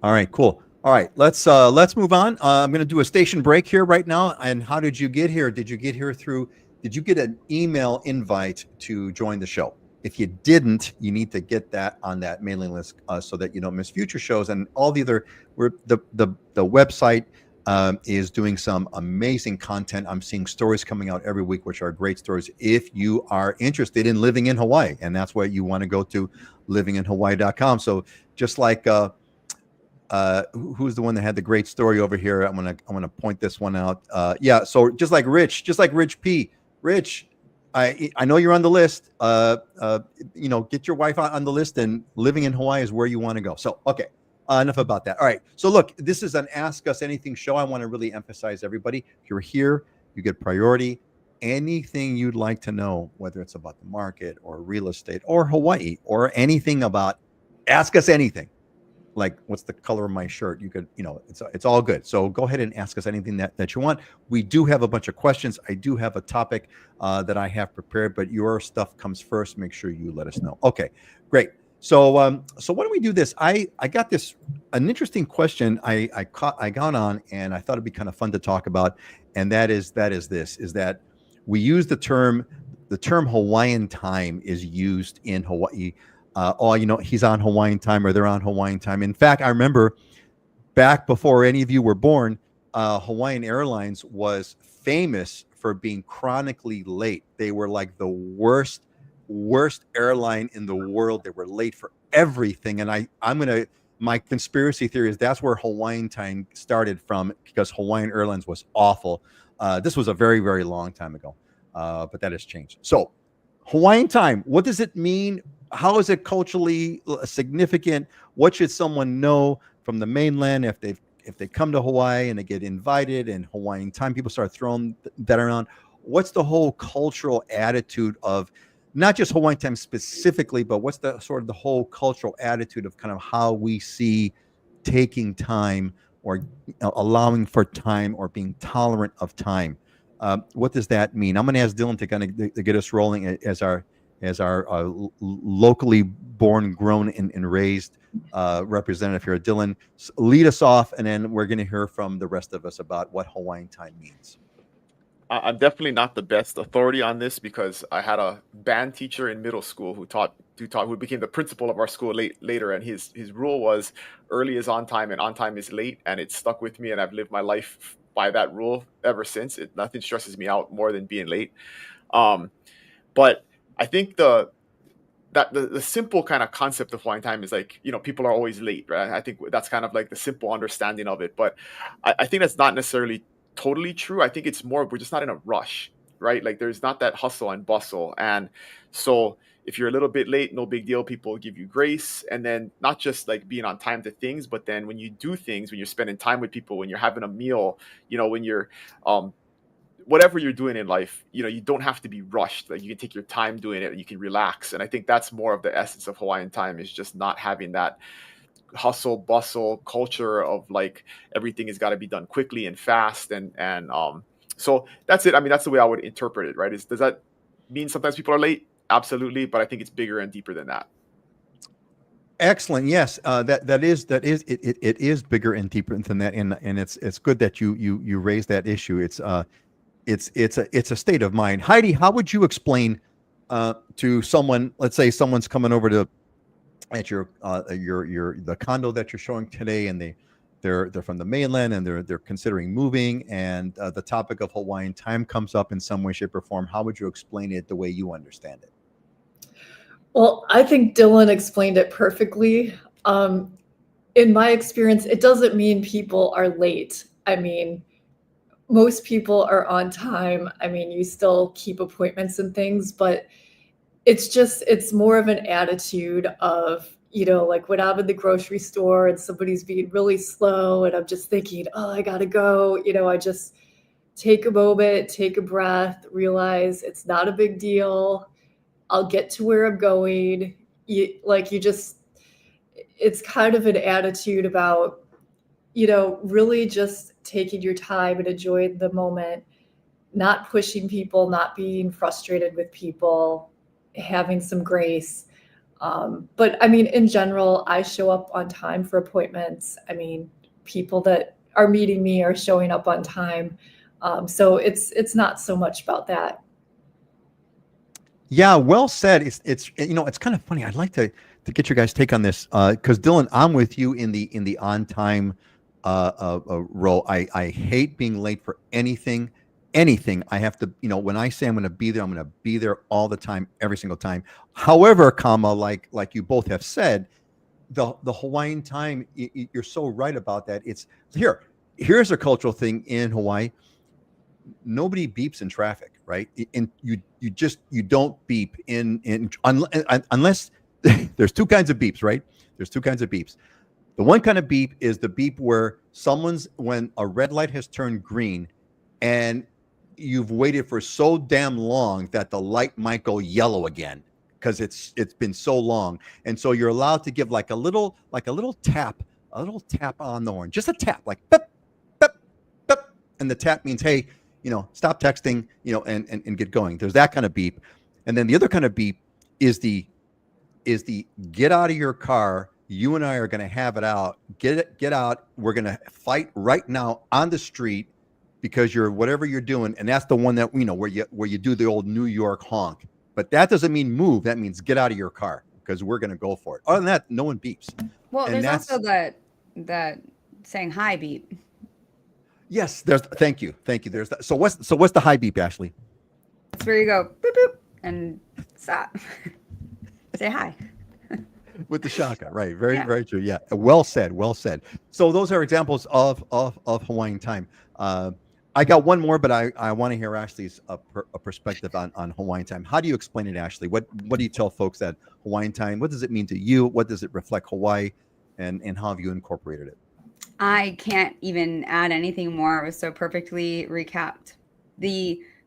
All right, cool. All right, let's move on. I'm going to do a station break here right now. And how did you get here? Did you get an email invite to join the show? If you didn't, you need to get that on that mailing list so that you don't miss future shows and all the other. The website is doing some amazing content. I'm seeing stories coming out every week, which are great stories. If you are interested in living in Hawaii, and that's why you want to go to livinginhawaii.com. So just like who's the one that had the great story over here? I'm gonna point this one out. Yeah, so just like Rich P. Rich, I know you're on the list. Get your wife on the list, and living in Hawaii is where you want to go. So okay, enough about that. All right. So look, this is an Ask Us Anything show. I want to really emphasize everybody. If you're here, you get priority. Anything you'd like to know, whether it's about the market or real estate or Hawaii or anything about, ask us anything. Like, what's the color of my shirt? You could, it's all good. So go ahead and ask us anything that you want. We do have a bunch of questions. I do have a topic that I have prepared, but your stuff comes first. Make sure you let us know. Okay, great. So why don't we do this? I got an interesting question I got on, and I thought it'd be kind of fun to talk about. And that is that we use the term Hawaiian time is used in Hawaii. He's on Hawaiian time, or they're on Hawaiian time. In fact, I remember back before any of you were born, Hawaiian Airlines was famous for being chronically late. They were like the worst airline in the world. They were late for everything. And my conspiracy theory is that's where Hawaiian time started from, because Hawaiian Airlines was awful. This was a very, very long time ago, but that has changed. So Hawaiian time, what does it mean? How is it culturally significant? What should someone know from the mainland if they come to Hawaii and they get invited and Hawaiian time, people start throwing that around? What's the whole cultural attitude of not just Hawaiian time specifically, but what's the sort of the whole cultural attitude of kind of how we see taking time or allowing for time or being tolerant of time? What does that mean? I'm going to ask Dylan to kind of to get us rolling as our locally born, grown, and raised representative here. Dylan, lead us off, and then we're going to hear from the rest of us about what Hawaiian time means. I'm definitely not the best authority on this, because I had a band teacher in middle school who became the principal of our school later, and his rule was early is on time and on time is late, and it stuck with me, and I've lived my life by that rule ever since. Nothing stresses me out more than being late. But I think the simple kind of concept of Hawaiian time is like, people are always late, right? I think that's kind of like the simple understanding of it. But I think that's not necessarily totally true. I think it's more, we're just not in a rush, right? Like, there's not that hustle and bustle. And so if you're a little bit late, no big deal. People give you grace. And then not just like being on time to things, but then when you do things, when you're spending time with people, when you're having a meal, when you're, whatever you're doing in life, you don't have to be rushed. Like, you can take your time doing it and you can relax. And I think that's more of the essence of Hawaiian time, is just not having that hustle bustle culture of like everything has got to be done quickly and fast. And so that's it. I mean, that's the way I would interpret it, right? Does that mean sometimes people are late? Absolutely. But I think it's bigger and deeper than that. Excellent. Yes, it is bigger and deeper than that, and it's good that you raised that issue. It's a state of mind. Heidi, how would you explain to someone? Let's say someone's coming over to at your the condo that you're showing today, and they're from the mainland, and they're considering moving, and the topic of Hawaiian time comes up in some way, shape, or form. How would you explain it the way you understand it? Well, I think Dylan explained it perfectly. In my experience, it doesn't mean people are late. I mean, most people are on time. I mean, you still keep appointments and things, but it's more of an attitude of, like when I'm in the grocery store and somebody's being really slow and I'm just thinking, oh, I gotta go. I just take a moment, take a breath, realize it's not a big deal. I'll get to where I'm going. It's kind of an attitude about, really just taking your time and enjoying the moment, not pushing people, not being frustrated with people, having some grace. But I mean, in general, I show up on time for appointments. I mean, people that are meeting me are showing up on time. So it's not so much about that. Yeah, well said. It's it's kind of funny. I'd like to get your guys' take on this because Dylan, I'm with you in the on time role. I hate being late for anything. Anything I have to, when I say I'm going to be there, I'm going to be there all the time, every single time. However, like you both have said, the Hawaiian time, you're so right about that. It's here's a cultural thing in Hawaii. Nobody beeps in traffic, right? And you don't beep unless there's two kinds of beeps, right? There's two kinds of beeps. The one kind of beep is the beep where when a red light has turned green and you've waited for so damn long that the light might go yellow again because it's been so long. And so you're allowed to give like a little tap on the horn, just a tap, like beep, beep, beep. And the tap means, hey, stop texting, and get going. There's that kind of beep. And then the other kind of beep is the get out of your car. You and I are going to have it out. Get out. We're going to fight right now on the street because whatever you're doing. And that's the one that, where you do the old New York honk. But that doesn't mean move. That means get out of your car because we're going to go for it. Other than that, no one beeps. Well, and there's also that saying hi beep. Yes, thank you. There's that. So what's the high beep, Ashley? It's where you go boop boop and stop. Say hi. With the shaka, right? Very true. Yeah, well said. So those are examples of Hawaiian time. I got one more, but I want to hear Ashley's perspective on Hawaiian time. How do you explain it, Ashley? What do you tell folks that Hawaiian time? What does it mean to you? What does it reflect Hawaii, and how have you incorporated it? I can't even add anything more. It was so perfectly recapped.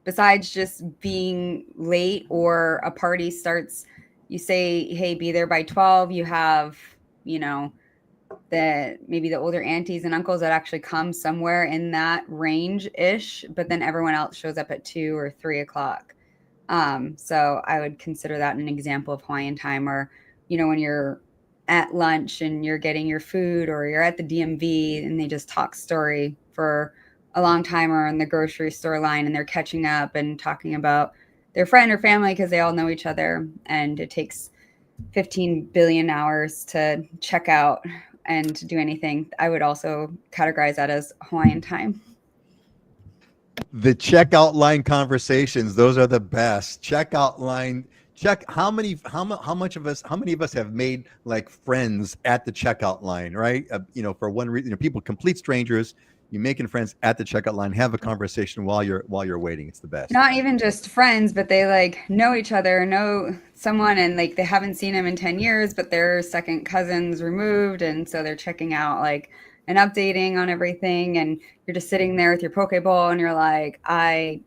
Besides just being late or a party starts, you say, hey, be there by 12. You have, maybe the older aunties and uncles that actually come somewhere in that range-ish, but then everyone else shows up at 2 or 3 o'clock. So I would consider that an example of Hawaiian time, or, when you're at lunch and you're getting your food, or you're at the DMV and they just talk story for a long time, or in the grocery store line and they're catching up and talking about their friend or family because they all know each other, and it takes 15 billion hours to check out and to do anything. I would also categorize that as Hawaiian time. The checkout line conversations, those are the best. Checkout line. How many of us have made like friends at the checkout line, right? For one reason, people, complete strangers, you're making friends at the checkout line, have a conversation while you're waiting. It's the best. Not even just friends, but they like know each other, know someone, and like they haven't seen him in 10 years, but they're second cousins removed. And so they're checking out like and updating on everything. And you're just sitting there with your poke bowl and you're like, I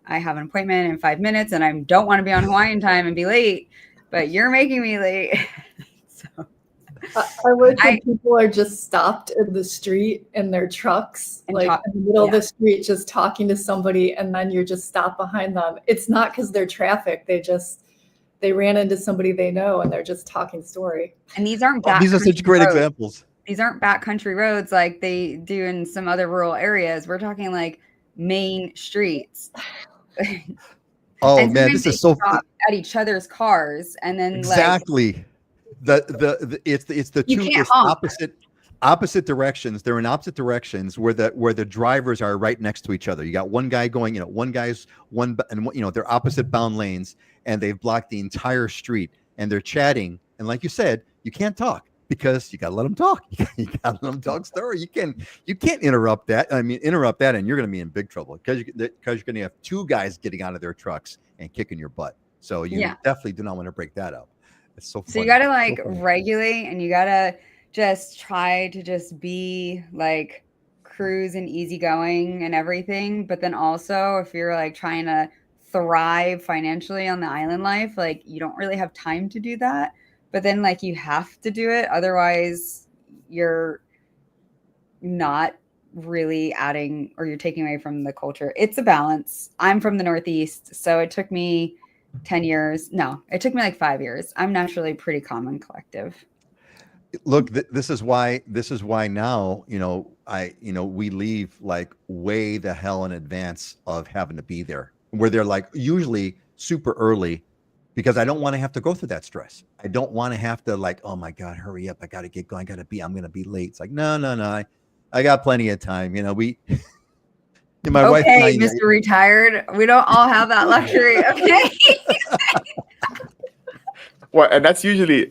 have an appointment in 5 minutes and I don't want to be on Hawaiian time and be late, but you're making me late. So I like when people are just stopped in the street in their trucks, in the middle of the street, just talking to somebody, and then you're just stopped behind them. It's not because they're traffic. They ran into somebody they know and they're just talking story. And these aren't these are such great examples. These aren't backcountry roads like they do in some other rural areas. We're talking like main streets. Oh man, this is so at each other's cars, and then exactly it's the two opposite directions. They're in opposite directions where the drivers are right next to each other. You got one guy going, they're opposite bound lanes, and they've blocked the entire street, and they're chatting. And like you said, you can't talk because you got to let them talk. You got to let them talk story. You can't interrupt that. And you're going to be in big trouble because you're going to have two guys getting out of their trucks and kicking your butt. So you definitely do not want to break that up. It's so funny. So you got to regulate, and you got to just try to just be like cruise and easygoing and everything. But then also if you're like trying to thrive financially on the island life, like you don't really have time to do that. But then like you have to do it. Otherwise you're not really adding, or you're taking away from the culture. It's a balance. I'm from the Northeast, so it took me 10 years. No, it took me like 5 years. I'm naturally pretty calm and collective. Look, this is why now, we leave like way the hell in advance of having to be there, where they're like usually super early because I don't want to have to go through that stress. I don't want to have to like, oh my God, hurry up. I got to get going. I'm going to be late. It's like, no. I got plenty of time. My wife and I, Okay, Mr. Retired. We don't all have that luxury. Okay. Well, and that's usually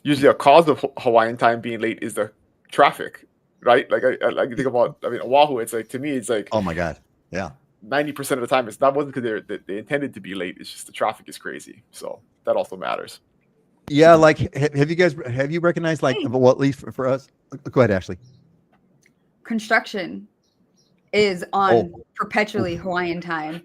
usually a cause of Hawaiian time being late is the traffic, right? Like I think about, Oahu. It's like, to me, it's like, oh my God, yeah. 90% of the time, it's not wasn't because they intended to be late. It's just the traffic is crazy. So that also matters. Yeah, like have you recognized like, well, at least for us? Go ahead, Ashley. Construction is on perpetually Hawaiian time.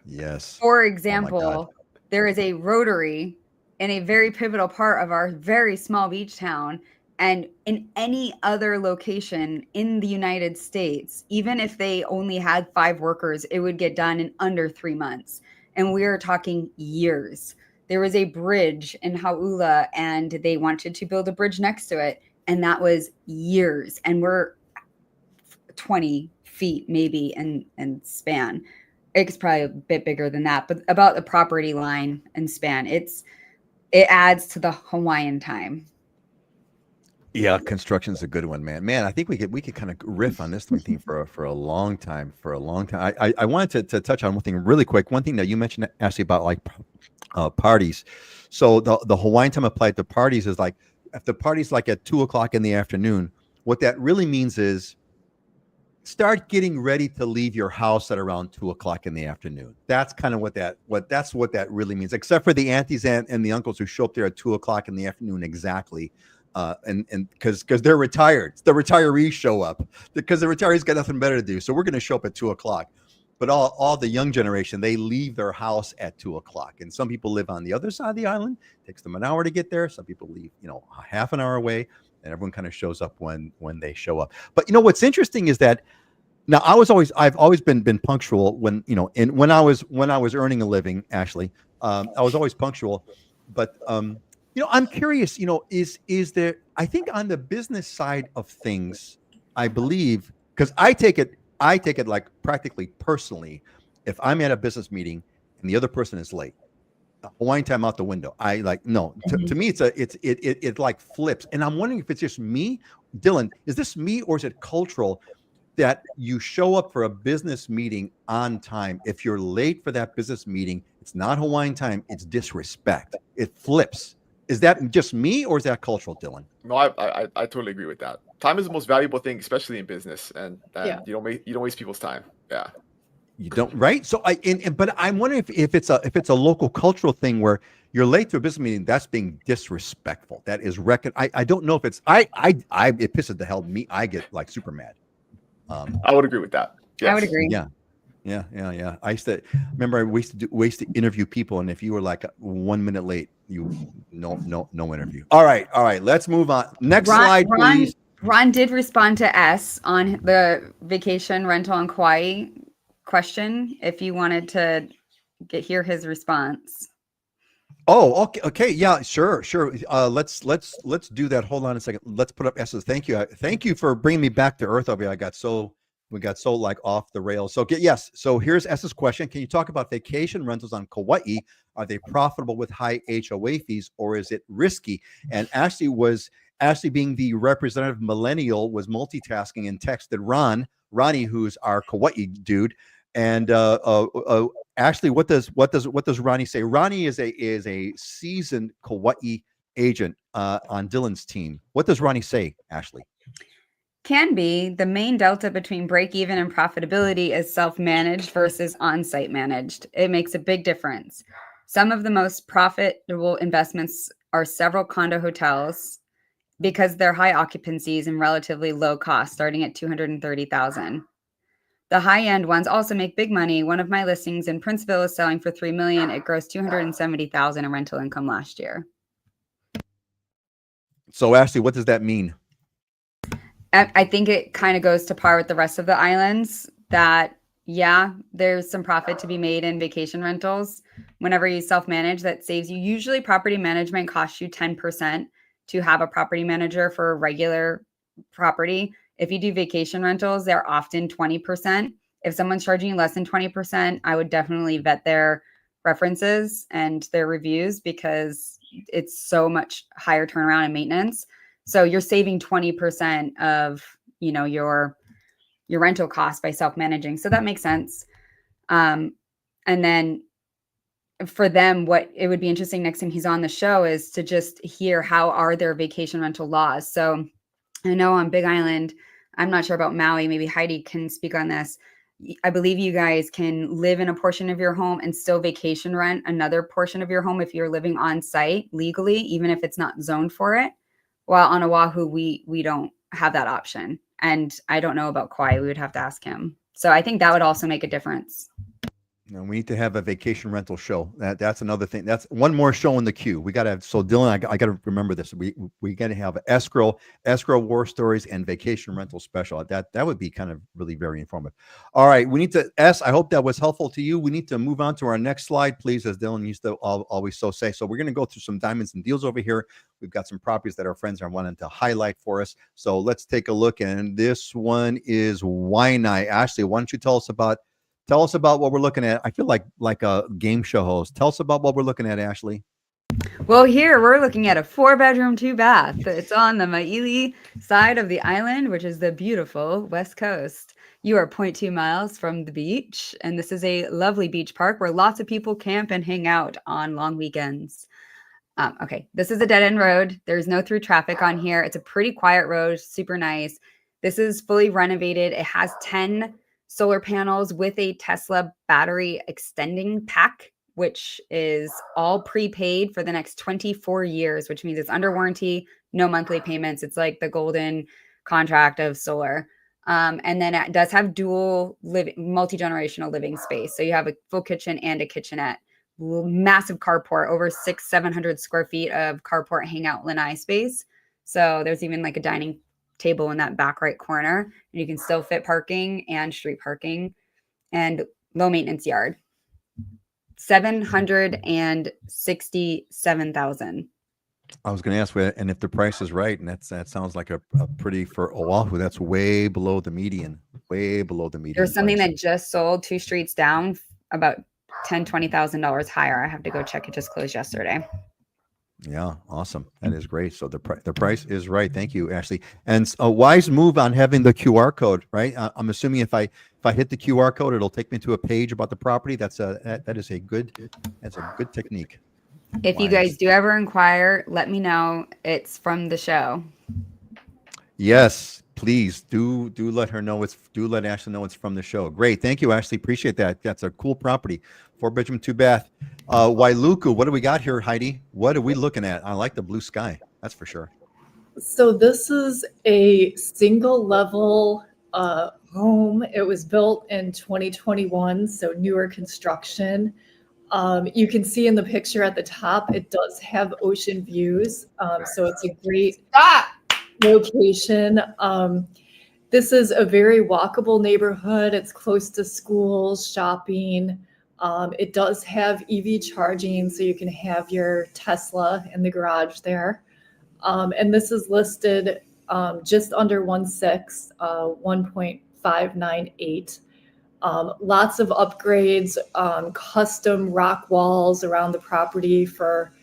Yes. For example, there is a rotary in a very pivotal part of our very small beach town. And in any other location in the United States, even if they only had 5 workers, it would get done in under 3 months. And we are talking years. There was a bridge in Hauula, and they wanted to build a bridge next to it. And that was years. And we're 20 feet maybe in span. It's probably a bit bigger than that, but about the property line and span. It adds to the Hawaiian time. Yeah, construction's a good one, man. I think we could kind of riff on this thing for a long time. I wanted to touch on one thing really quick. One thing that you mentioned, Ashley, about like parties. So the Hawaiian time applied to parties is like, if the party's like at 2:00 in the afternoon, what that really means is start getting ready to leave your house at around 2:00 in the afternoon. That's kind of what that really means, except for the aunties and the uncles who show up there at 2:00 in the afternoon exactly. And because they're retired, the retirees show up because the retirees got nothing better to do. So we're going to show up at 2:00. But all the young generation, they leave their house at 2:00. And some people live on the other side of the island. It takes them an hour to get there. Some people leave, half an hour away, and everyone kind of shows up when they show up. But what's interesting is that now I've always been punctual when when I was earning a living, Ashley. I was always punctual, but I'm curious, is there, I think on the business side of things, I believe, because I take it like practically personally, if I'm at a business meeting and the other person is late, Hawaiian time out the window. I like, no, to me, it like flips. And I'm wondering if it's just me, Dylan, is this me or is it cultural that you show up for a business meeting on time? If you're late for that business meeting, it's not Hawaiian time, it's disrespect. It flips. Is that just me or is that cultural, Dylan? No, I totally agree with that. Time is the most valuable thing, especially in business, and you don't waste people's time. Yeah, you don't, right? So but I'm wondering if it's a local cultural thing where you're late to a business meeting, that's being disrespectful. That is I don't know if it's it pisses the hell me. I get like super mad. I would agree with that. Yes. I would agree. Yeah. I used to to interview people, and if you were like 1 minute late, no interview. All right. Let's move on. Next slide, please. Ron did respond to S on the vacation rental on Kauai question. If you wanted to hear his response. Oh, okay, yeah, sure. Let's do that. Hold on a second. Let's put up S's. Thank you for bringing me back to earth over here. We got so like off the rails. So yes. So here's S's question. Can you talk about vacation rentals on Kauai? Are they profitable with high HOA fees, or is it risky? And Ashley being the representative millennial was multitasking and texted Ronnie, who's our Kauai dude. And Ashley, what does Ronnie say? Ronnie is a seasoned Kauai agent on Dylan's team. What does Ronnie say, Ashley? Can be. The main delta between break even and profitability is self-managed versus on-site managed. It makes a big difference. Some of the most profitable investments are several condo hotels because they're high occupancies and relatively low cost, starting at $230,000. The high-end ones also make big money. One of my listings in Princeville is selling for $3 million. It grossed $270,000 in rental income last year. So, Ashley, what does that mean? I think it kind of goes to par with the rest of the islands that, yeah, there's some profit to be made in vacation rentals. Whenever you self-manage, that saves you. Usually property management costs you 10% to have a property manager for a regular property. If you do vacation rentals, they're often 20%. If someone's charging you less than 20%, I would definitely vet their references and their reviews because it's so much higher turnaround and maintenance. So you're saving 20% of, your rental cost by self-managing. So that makes sense. And then for them, what it would be interesting next time he's on the show is to just hear how are their vacation rental laws. So I know on Big Island, I'm not sure about Maui, maybe Heidi can speak on this. I believe you guys can live in a portion of your home and still vacation rent another portion of your home if you're living on site legally, even if it's not zoned for it. While on Oahu, we don't have that option. And I don't know about Kauai. We would have to ask him. So I think that would also make a difference. We need to have a vacation rental show. That's another thing. That's one more show in the queue. We got to have, so Dylan, I got to remember this. We got to have escrow war stories and vacation rental special. That would be kind of really very informative. All right. We need to, I hope that was helpful to you. We need to move on to our next slide, please, as Dylan used to always so say. So we're going to go through some diamonds and deals over here. We've got some properties that our friends are wanting to highlight for us. So let's take a look. And this one is Waianae. Ashley, why don't you tell us about what we're looking at. I feel like a game show host. Tell us about what we're looking at, Ashley. Well, here we're looking at a 4-bedroom, 2-bath. It's on the Milolii side of the island, which is the beautiful West Coast. You are 0.2 miles from the beach, and this is a lovely beach park where lots of people camp and hang out on long weekends. Okay, this is a dead-end road. There's no through traffic on here. It's a pretty quiet road, super nice. This is fully renovated. It has 10 solar panels with a Tesla battery extending pack, which is all prepaid for the next 24 years, which means it's under warranty, no monthly payments. It's like the golden contract of solar. And then it does have dual multi-generational living space. So you have a full kitchen and a kitchenette, massive carport, over 700 square feet of carport hangout lanai space. So there's even like a dining table in that back right corner, and you can still fit parking and street parking, and low maintenance yard. 767,000. I was going to ask, and if the price is right, and that sounds like a pretty, for Oahu, that's way below the median. There's something that just sold 2 streets down, about $20,000 higher. I have to go check. It just closed yesterday. Yeah, awesome. That is great. So the price is right. Thank you, Ashley. And a wise move on having the QR code, right? I'm assuming if I hit the QR code, it'll take me to a page about the property. That's a good technique. If you guys do ever inquire, let me know. It's from the show. Yes, please do let her know. Let Ashley know it's from the show. Great. Thank you, Ashley. Appreciate that. That's a cool property. 4-bedroom, 2-bath. Wailuku, what do we got here, Heidi? What are we looking at? I like the blue sky. That's for sure. So this is a single level home. It was built in 2021, so newer construction. You can see in the picture at the top, it does have ocean views. So it's a great location. This is a very walkable neighborhood. It's close to schools, shopping. It does have EV charging, so you can have your Tesla in the garage there. And this is listed just under 1.6, 1.598. Lots of upgrades, custom rock walls around the property for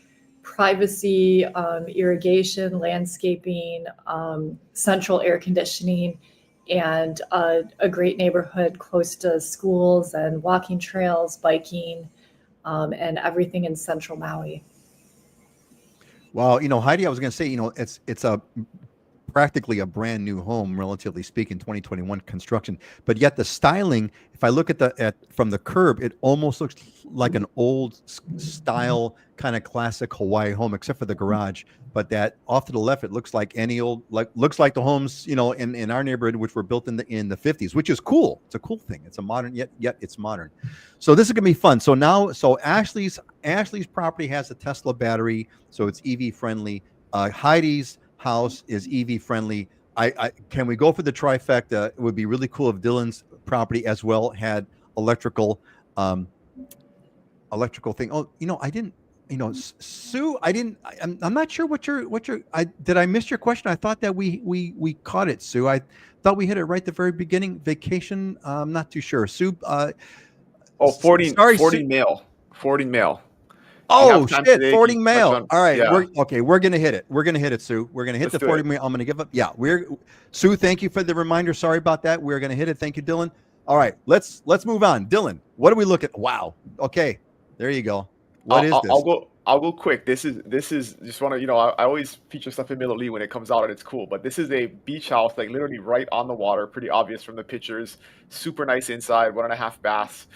privacy, irrigation, landscaping, central air conditioning, and a great neighborhood close to schools and walking trails, biking, and everything in central Maui. Well, Heidi, I was going to say, it's a practically a brand new home, relatively speaking, 2021 construction. But yet the styling, if I look at from the curb, it almost looks like an old style kind of classic Hawaii home, except for the garage. But that off to the left, it looks like any old, looks like the homes, in our neighborhood, which were built in the 50s, which is cool. It's a cool thing. It's a modern, yet it's modern. So this is gonna be fun. So Ashley's property has a Tesla battery, so it's EV friendly. Heidi's house is EV friendly. I can we go for the trifecta? It would be really cool if Dylan's property as well had electrical thing. Oh, I didn't. Sue, I'm not sure what your did I miss your question? I thought that we caught it, Sue. I thought we hit it right at the very beginning. Vacation. I'm not too sure. Sue. 40 sorry, 40 Sue. mil. forwarding mail. Oh time shit, today, forwarding punch mail. on- All right, yeah. we're gonna hit it. We're gonna hit it, Sue. We're gonna hit Let's the do 40 it. mail. I'm gonna give up. Yeah, Sue. Thank you for the reminder. Sorry about that. We're gonna hit it. Thank you, Dylan. All right, let's move on. Dylan, what are we looking? Wow. Okay, there you go. What is this? I'll go quick. This is just want to, I always feature stuff in Milolii when it comes out and it's cool, but this is a beach house, like literally right on the water, pretty obvious from the pictures. Super nice inside, 1.5 baths.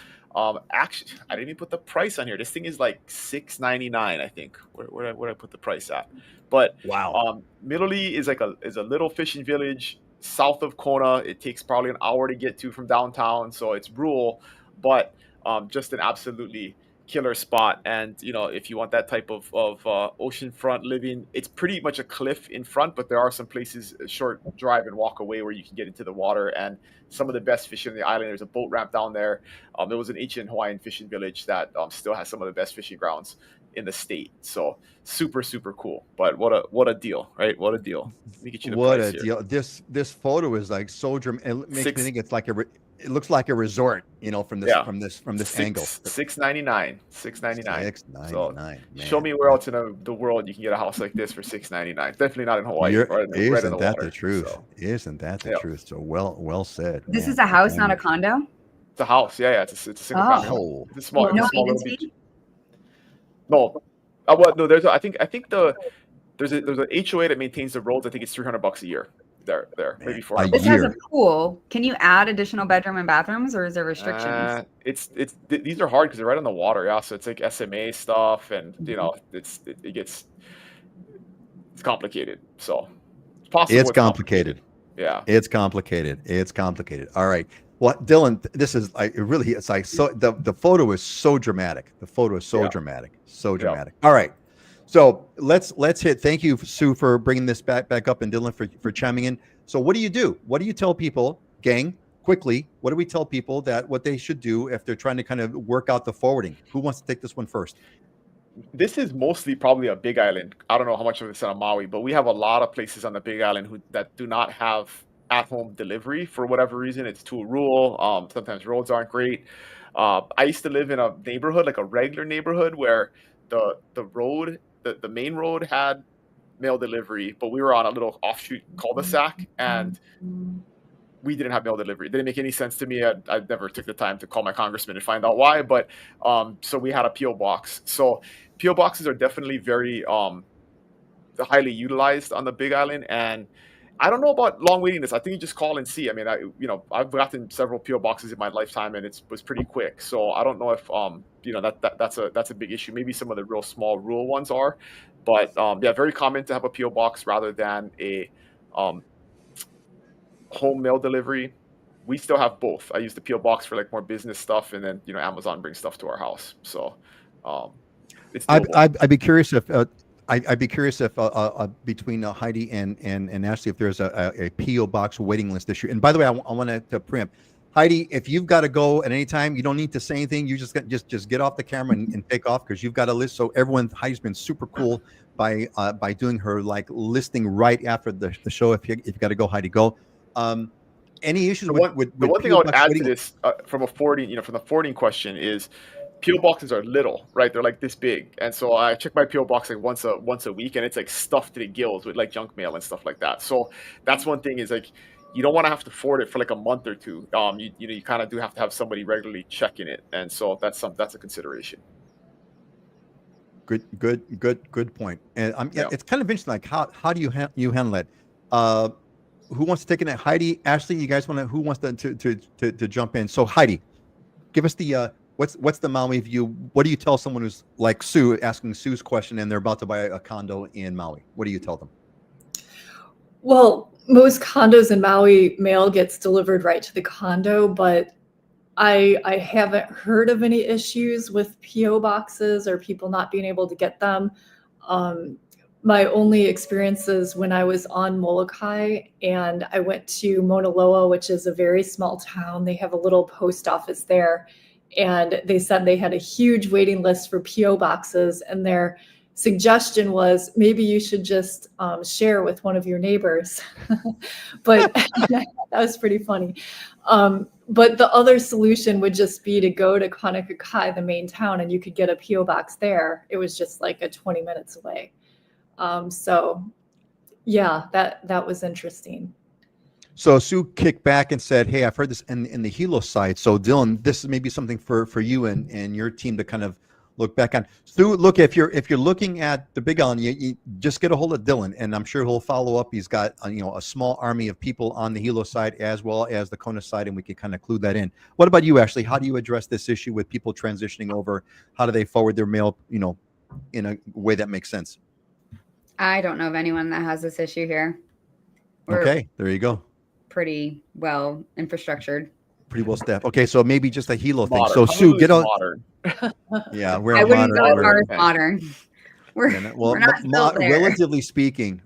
Actually, I didn't even put the price on here. This thing is like $6.99, I think. Where did I put the price at? But Wow. Milolii is a little fishing village south of Kona. It takes probably an hour to get to from downtown, so it's rural, but just an absolutely killer spot. And if you want that type of oceanfront living, it's pretty much a cliff in front, but there are some places, a short drive and walk away, where you can get into the water, and some of the best fishing on the island. There's a boat ramp down there. There was an ancient Hawaiian fishing village that still has some of the best fishing grounds in the state. So super cool. But what a deal, right? What a deal. Let me get you the What price a here. deal. This photo is like so dramatic. It makes me think it's like it looks like a resort, from this angle. $6.99. $6.99. So man. show me where else in the world you can get a house like this for $6.99. Definitely not in Hawaii. Isn't that the truth? So, Isn't that the truth? So well said. This man. is a house, not a condo? it's a house. Yeah. It's a single family. Oh. It's a small No little maintenance beach. fee? No. Well, no. There's I think there's an HOA that maintains the roads. I think it's $300 a year. There, maybe $400. This has a year. pool. Can you add additional bedroom and bathrooms, or is there restrictions? These are hard because they're right on the water. Yeah, so it's like SMA stuff, and it gets complicated. So it's possible. It's complicated. Yeah, it's complicated. All right. Well, Dylan, this is like really. It's like so. The photo is so dramatic. Dramatic. All right. So let's hit. Thank you, Sue, for bringing this back up, and Dylan for chiming in. So what do you do? What do you tell people, gang? Quickly, what do we tell people that what they should do if they're trying to kind of work out the forwarding? Who wants to take this one first? This is mostly probably a Big Island. I don't know how much of it's on Maui, but we have a lot of places on the Big Island that do not have at-home delivery for whatever reason. It's too rural. Sometimes roads aren't great. I used to live in a neighborhood, like a regular neighborhood, where the main road had mail delivery, but we were on a little offshoot cul-de-sac, and we didn't have mail delivery. It didn't make any sense to me. I never took the time to call my congressman and find out why, but so we had a P.O. box. So P.O. boxes are definitely very highly utilized on the Big Island, and I don't know about long waiting lists. I think you just call and see. I mean, I've gotten several PO boxes in my lifetime, and it was pretty quick. So I don't know if that's a big issue. Maybe some of the real small rural ones are, but very common to have a PO box rather than a home mail delivery. We still have both. I use the PO box for like more business stuff, and then Amazon brings stuff to our house. So it's doable. I'd be curious if. I'd be curious if between Heidi and Ashley, if there's a PO box waiting list issue. And by the way, I want to preempt, Heidi, if you've got to go at any time, you don't need to say anything. You just get off the camera and take off, because you've got a list. So Heidi's been super cool by doing her like listing right after the show. If you got to go, Heidi, go. Any issues with the one thing I would add to this from the forwarding question is, PO boxes are little, right? They're like this big, and so I check my PO box like once a week, and it's like stuffed to the gills with like junk mail and stuff like that. So that's one thing, is like you don't want to have to forward it for like a month or two. You kind of do have to have somebody regularly checking it, and so that's a consideration. Good point. And it's kind of interesting. Like how do you handle that? Who wants to take it? Heidi, Ashley, you guys want to? Who wants to jump in? So Heidi, give us the. What's the Maui view? What do you tell someone who's like Sue, asking Sue's question, and they're about to buy a condo in Maui? What do you tell them? Well, most condos in Maui, mail gets delivered right to the condo, but I haven't heard of any issues with PO boxes or people not being able to get them. My only experiences when I was on Molokai, and I went to Mauna Loa, which is a very small town. They have a little post office there. And they said they had a huge waiting list for PO boxes, and their suggestion was maybe you should just share with one of your neighbors. But that was pretty funny. But the other solution would just be to go to Kaunakakai, the main town, and you could get a PO box there. It was just like a 20 minutes away. So yeah, that was interesting. So Sue kicked back and said, "Hey, I've heard this in the Hilo side. So Dylan, this is maybe something for you and your team to kind of look back on." Sue, look, if you're looking at the Big Island, you just get a hold of Dylan, and I'm sure he'll follow up. He's got a small army of people on the Hilo side as well as the Kona side, and we can kind of clue that in. What about you, Ashley? How do you address this issue with people transitioning over? How do they forward their mail, in a way that makes sense? I don't know of anyone that has this issue here. We're Okay, there you go. pretty well infrastructured. Pretty well staffed. Okay, so maybe just a Hilo thing. Modern. So Sue, get on. Modern. Yeah, we're I wouldn't go as modern. far as modern. We're not still there. Relatively speaking,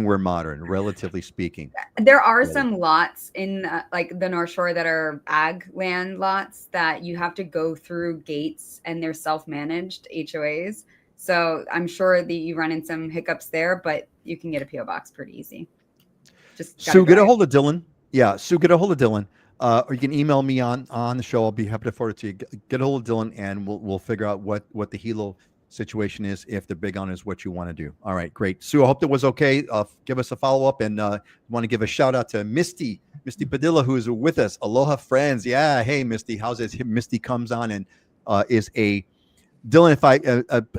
we're modern. Relatively speaking, there are some lots in like the North Shore that are ag land lots that you have to go through gates, and they're self-managed HOAs. So I'm sure that you run into some hiccups there, but you can get a PO box pretty easy. Just Sue, get a hold of Dylan. Yeah, Sue, get a hold of Dylan. Or you can email me on the show. I'll be happy to forward it to you. Get a hold of Dylan, and we'll figure out what the Hilo situation is, if the Big On is what you want to do. All right, great. Sue, I hope that was okay. Give us a follow-up, and want to give a shout out to Misty Padilla, who is with us. Aloha friends. Yeah, hey Misty, how's it? Misty comes on and is a Dylan. If I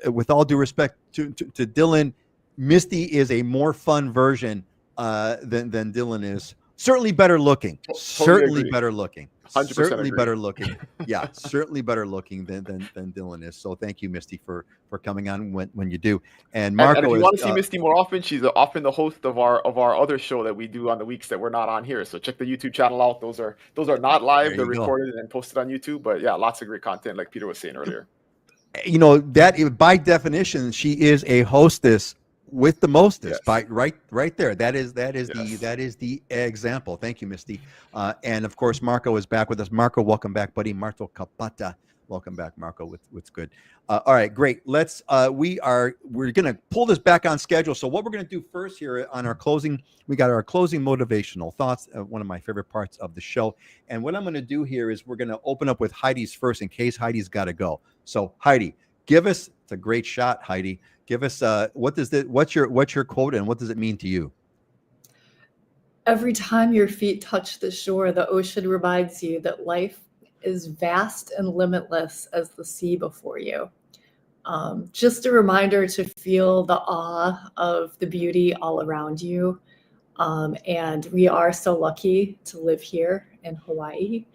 with all due respect to Dylan, Misty is a more fun version than Dylan is. Certainly better looking. Certainly agree. better looking. 100% Certainly agree. better looking. Yeah, certainly better looking than Dylan is. So thank you, Misty, for coming on when you do. And Marco, and if you want to see Misty more often, she's often the host of our other show that we do on the weeks that we're not on here. So check the YouTube channel out. Those are not live. They're recorded and posted on YouTube. But yeah, lots of great content, like Peter was saying earlier. That by definition, she is a hostess with the mostest. Yes. Right there. That is Yes. the example. Thank you, Misty. And of course, Marco is back with us. Marco, welcome back, buddy. Marco Capata. Welcome back, Marco. What's good? All right, great. Let's we're gonna pull this back on schedule. So what we're gonna do first here on our closing, we got our closing motivational thoughts, one of my favorite parts of the show. And what I'm gonna do here is we're gonna open up with Heidi's first, in case Heidi's got to go. So Heidi, give us, it's a great shot, Heidi. Give us what's your quote, and what does it mean to you? Every time your feet touch the shore, the ocean reminds you that life is vast and limitless as the sea before you. Just a reminder to feel the awe of the beauty all around you. And we are so lucky to live here in Hawaii.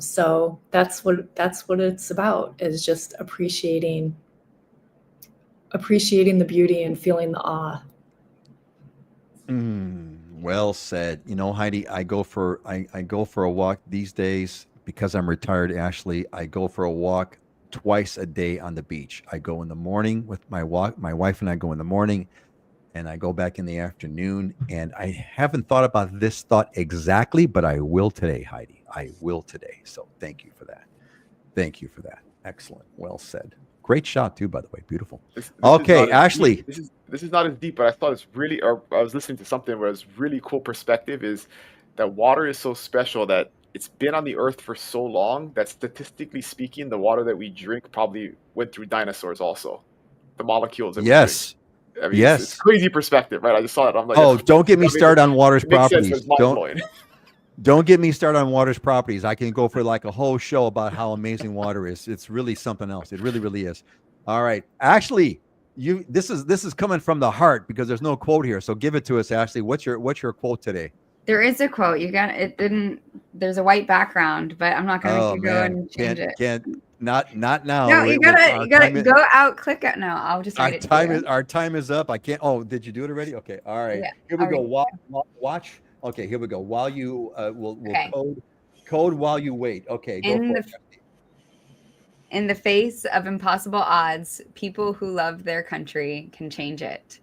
So that's what it's about, is just appreciating the beauty and feeling the awe. Well said. Heidi, I go for a walk these days because I'm retired, Ashley. I go for a walk twice a day on the beach. I go in the morning with my wife and I go in the morning, and I go back in the afternoon. And I haven't thought about this thought exactly, but I will today, Heidi. I will today. So thank you for that. Excellent. Well said. Great shot too, by the way. Beautiful. This Okay, Ashley. This is not as deep, but I thought it's really. Or I was listening to something where it's really cool perspective is that water is so special that it's been on the earth for so long that statistically speaking, the water that we drink probably went through dinosaurs also. The molecules. That Yes. we drink. I mean, Yes. It's crazy perspective, right? I just saw it. I'm like, Oh, don't get me started on water's it makes sense, properties. it's mind-blowing. Don't get me started on water's properties. I can go for like a whole show about how amazing water is. It's really something else. It really, really is. All right, Ashley, this is coming from the heart because there's no quote here. So give it to us, Ashley. What's your quote today? There is a quote. There's a white background, but I'm not gonna make you go and change it. Not now. No, you gotta go out, click it. No, I'll just read it. Our time is up. I can't. Oh, did you do it already? Okay. All right. Yeah, Here we go. Watch. Okay, here we go. While you we'll code while you wait. Okay, go for it. In the face of impossible odds, people who love their country can change it.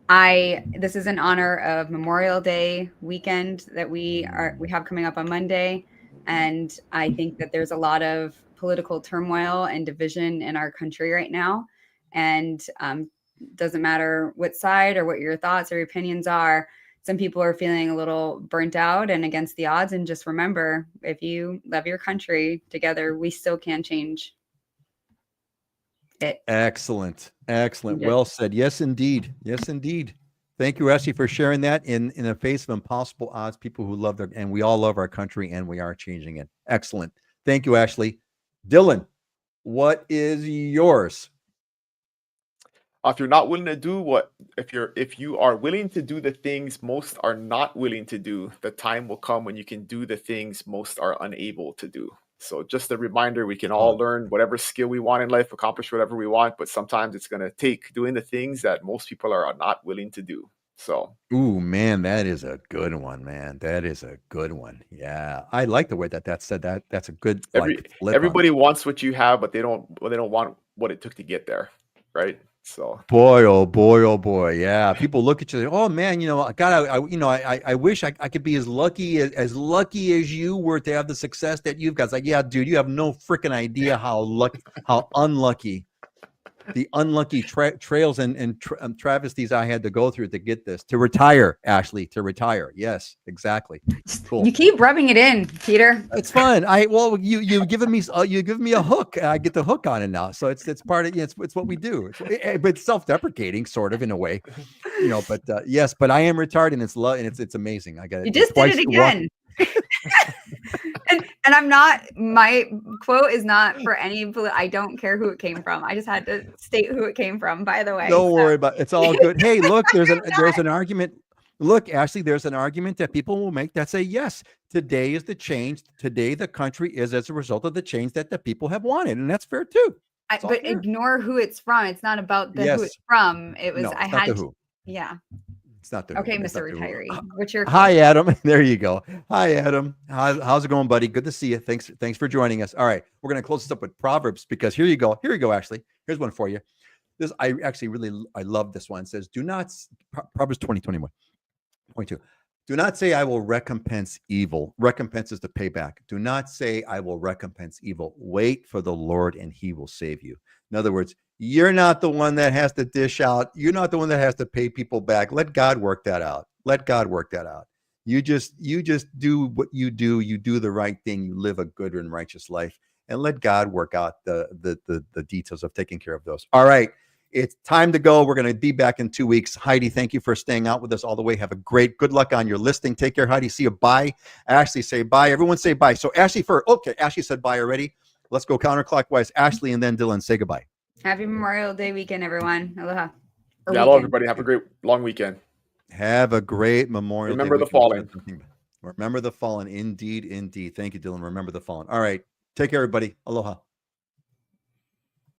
This is in honor of Memorial Day weekend that we have coming up on Monday, and I think that there's a lot of political turmoil and division in our country right now, and doesn't matter what side or what your thoughts or opinions are. some people are feeling a little burnt out and against the odds. And just remember, if you love your country, together, we still can change it. Excellent. Well said. Yes, indeed. Thank you, Ashley, for sharing that. In the face of impossible odds, people who love and we all love our country, and we are changing it. Excellent. Thank you, Ashley. Dylan, what is yours? If you're not willing to do if you are willing to do the things most are not willing to do, the time will come when you can do the things most are unable to do. So just a reminder, we can all learn whatever skill we want in life, accomplish whatever we want, but sometimes it's going to take doing the things that most people are not willing to do. So, ooh, man, that is a good one, man. That is a good one. Yeah, I like the way that said. That's a good. Everybody wants what you have, but they don't want what it took to get there, right? So oh boy. Yeah. People look at you like, oh man, I wish I could be as lucky as you were to have the success that you've got. It's like, yeah, dude, you have no freaking idea how unlucky the unlucky trails and travesties I had to go through to get this, to retire, Ashley, to retire. Yes, exactly. Cool. You keep rubbing it in, Peter. It's fun. You've given me a hook. I get the hook on it now. So it's part of it's what we do. But it's self-deprecating, sort of, in a way, But yes, but I am retarded, and it's amazing. I got it. You just did it again. And I'm not, my quote is not for any, I don't care who it came from. I just had to state who it came from, by the way. Don't worry about it. It's all good. Hey, look, there's an argument. Look, Ashley, there's an argument that people will make that say, yes, today is the change. Today, the country is as a result of the change that the people have wanted. And that's fair too. But ignore who it's from. It's not about who it's from. It was, yeah. It's not the okay, Mr. Retiree. What's your Hi, Adam? There you go. Hi, Adam. How's it going, buddy? Good to see you. Thanks for joining us. All right, we're gonna close this up with Proverbs, because here you go, Ashley. Here's one for you. I love this one. It says, do not, Proverbs 20:21. Do not say I will recompense evil. Recompense is the payback. Do not say I will recompense evil. Wait for the Lord, and he will save you. In other words, you're not the one that has to dish out. You're not the one that has to pay people back. Let God work that out. You just do what you do. You do the right thing. You live a good and righteous life, and let God work out the details of taking care of those. All right. It's time to go. We're going to be back in 2 weeks. Heidi, thank you for staying out with us all the way. Have a good luck on your listing. Take care, Heidi. See you. Bye. Ashley, say bye. Everyone say bye. So Ashley first. Okay, Ashley said bye already. Let's go counterclockwise. Ashley and then Dylan, say goodbye. Happy Memorial Day weekend, everyone. Aloha. Hello, everybody. Have a great long weekend. Have a great Memorial Day. Remember the fallen. Remember the fallen. Indeed. Thank you, Dylan. Remember the fallen. All right. Take care, everybody. Aloha.